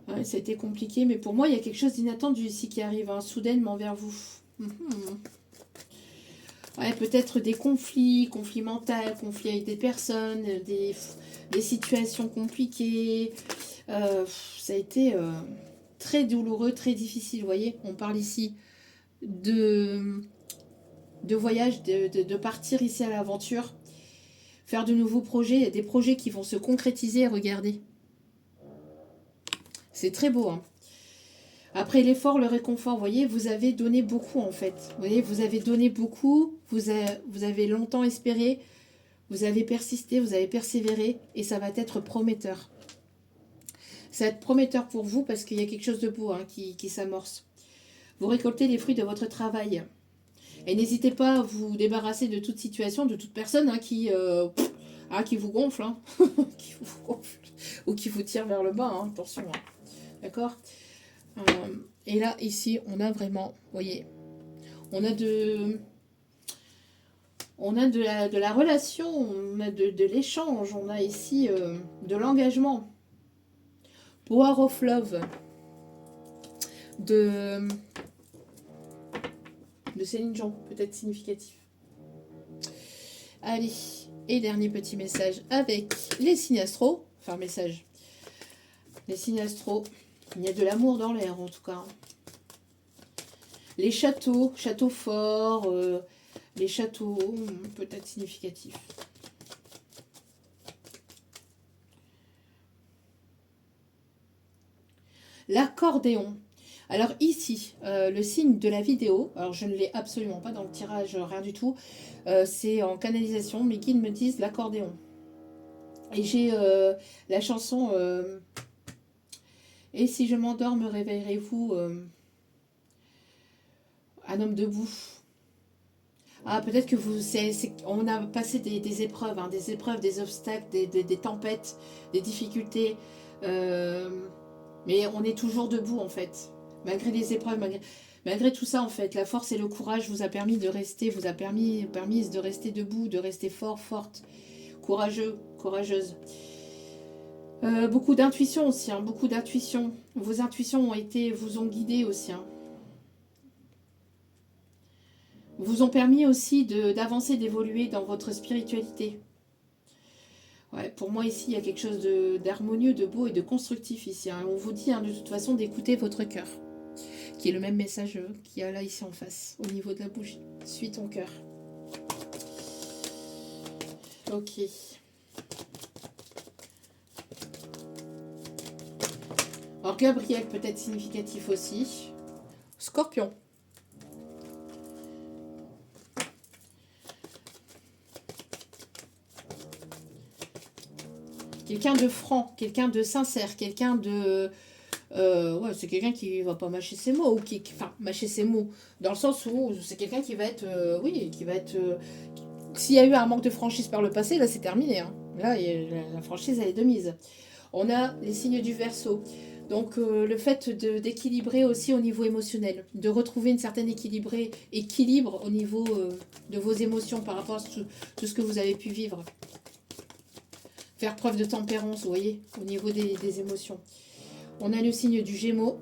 Ouais, c'était compliqué, mais pour moi, il y a quelque chose d'inattendu ici qui arrive, hein, soudainement vers vous. Ouais, peut-être des conflits mentaux, conflits avec des personnes, des situations compliquées. Ça a été très douloureux, très difficile, vous voyez. On parle ici de voyage, de partir ici à l'aventure, faire de nouveaux projets, des projets qui vont se concrétiser, regardez. C'est très beau, hein. Après l'effort, le réconfort, vous voyez, vous avez donné beaucoup en fait. Vous voyez, vous avez donné beaucoup, vous avez longtemps espéré, vous avez persisté, vous avez persévéré et ça va être prometteur. Ça va être prometteur pour vous parce qu'il y a quelque chose de beau, hein, qui s'amorce. Vous récoltez les fruits de votre travail. Et n'hésitez pas à vous débarrasser de toute situation, de toute personne, hein, qui vous gonfle, hein, qui vous gonfle, ou qui vous tire vers le bas, hein, attention. Hein. D'accord ? Et là, ici, on a vraiment, vous voyez, on a de la relation, on a de l'échange, on a ici de l'engagement. Power of Love de Céline Dion, peut-être significatif. Allez, et dernier petit message avec les signes astro, enfin message, les signes astro. Il y a de l'amour dans l'air en tout cas. Les châteaux forts, les châteaux peut-être significatifs. L'accordéon. Alors ici, le signe de la vidéo, alors je ne l'ai absolument pas dans le tirage, rien du tout, c'est en canalisation, mes guides me disent l'accordéon. Et j'ai la chanson Et si je m'endors, me réveillerez-vous un homme debout. Ah, peut-être que on a passé des épreuves, hein, des obstacles, des tempêtes, des difficultés, mais on est toujours debout en fait. Malgré les épreuves, malgré tout ça en fait, la force et le courage vous a permis de rester, vous a permis de rester debout, de rester fort, forte, courageux, courageuse. Beaucoup d'intuition aussi, hein, beaucoup d'intuition. Vos intuitions vous ont guidé aussi. Hein. vous ont permis aussi d'avancer, d'évoluer dans votre spiritualité. Ouais, pour moi ici, il y a quelque chose d'harmonieux, de beau et de constructif ici. Hein. On vous dit de toute façon d'écouter votre cœur, qui est le même message qu'il y a là ici en face, au niveau de la bougie. Suis ton cœur. Ok. Alors Gabriel peut être significatif aussi. Scorpion. Quelqu'un de franc, quelqu'un de sincère, quelqu'un de... ouais, c'est quelqu'un qui va pas mâcher ses mots, ou enfin, mâcher ses mots, dans le sens où c'est quelqu'un qui va être... oui, qui va être... s'il y a eu un manque de franchise par le passé, là c'est terminé. Hein. Là, la franchise, elle est de mise. On a les signes du Verseau. Donc le fait d'équilibrer aussi au niveau émotionnel, de retrouver une certaine équilibre au niveau de vos émotions par rapport à tout ce que vous avez pu vivre. Faire preuve de tempérance, vous voyez, au niveau des émotions. On a le signe du Gémeaux.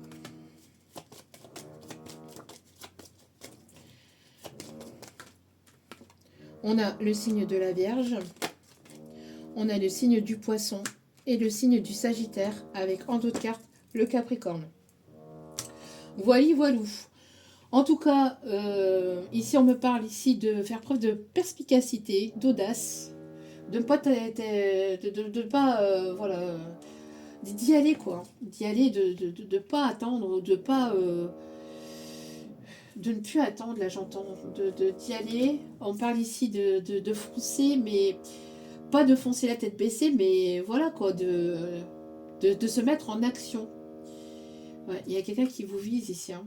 On a le signe de la Vierge. On a le signe du Poisson et le signe du Sagittaire avec en d'autres cartes le Capricorne. Voilou. En tout cas, ici on me parle ici de faire preuve de perspicacité, d'audace, de ne pas, voilà, d'y aller quoi, d'y aller, de pas attendre, de pas, de ne plus attendre, là j'entends, d'y aller. On parle ici de foncer, mais pas de foncer la tête baissée, mais voilà quoi, de se mettre en action. Ouais, il y a quelqu'un qui vous vise ici. Hein.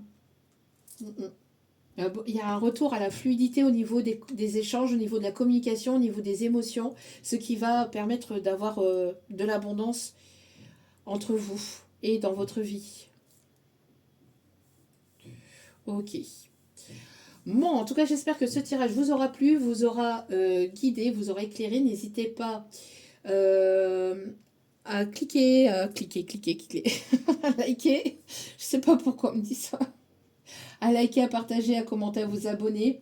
Il y a un retour à la fluidité au niveau des échanges, au niveau de la communication, au niveau des émotions, ce qui va permettre d'avoir de l'abondance entre vous et dans votre vie. Ok. Bon, en tout cas, j'espère que ce tirage vous aura plu, vous aura guidé, vous aura éclairé. N'hésitez pas à cliquer, à liker. Je sais pas pourquoi on me dit ça. À liker, à partager, à commenter, à vous abonner.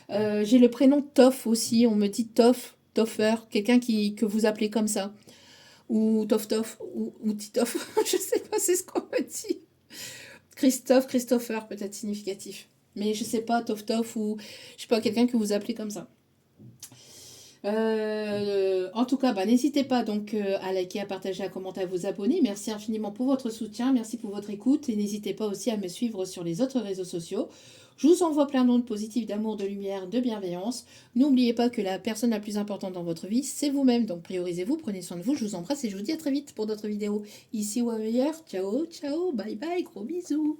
J'ai le prénom Toff aussi, on me dit Toff, Toffer, quelqu'un que vous appelez comme ça. Ou Toff, ou Titoff, je sais pas, c'est ce qu'on me dit. Christopher, peut-être significatif. Mais je sais pas, Toff, ou je sais pas, quelqu'un que vous appelez comme ça. En tout cas, n'hésitez pas donc à liker, à partager, à commenter, à vous abonner. Merci infiniment pour votre soutien, merci pour votre écoute et n'hésitez pas aussi à me suivre sur les autres réseaux sociaux. Je vous envoie plein d'ondes positives d'amour, de lumière, de bienveillance. N'oubliez pas que la personne la plus importante dans votre vie, c'est vous-même. Donc priorisez-vous, prenez soin de vous. Je vous embrasse et je vous dis à très vite pour d'autres vidéos ici ou ailleurs. Ciao, ciao, bye bye, gros bisous.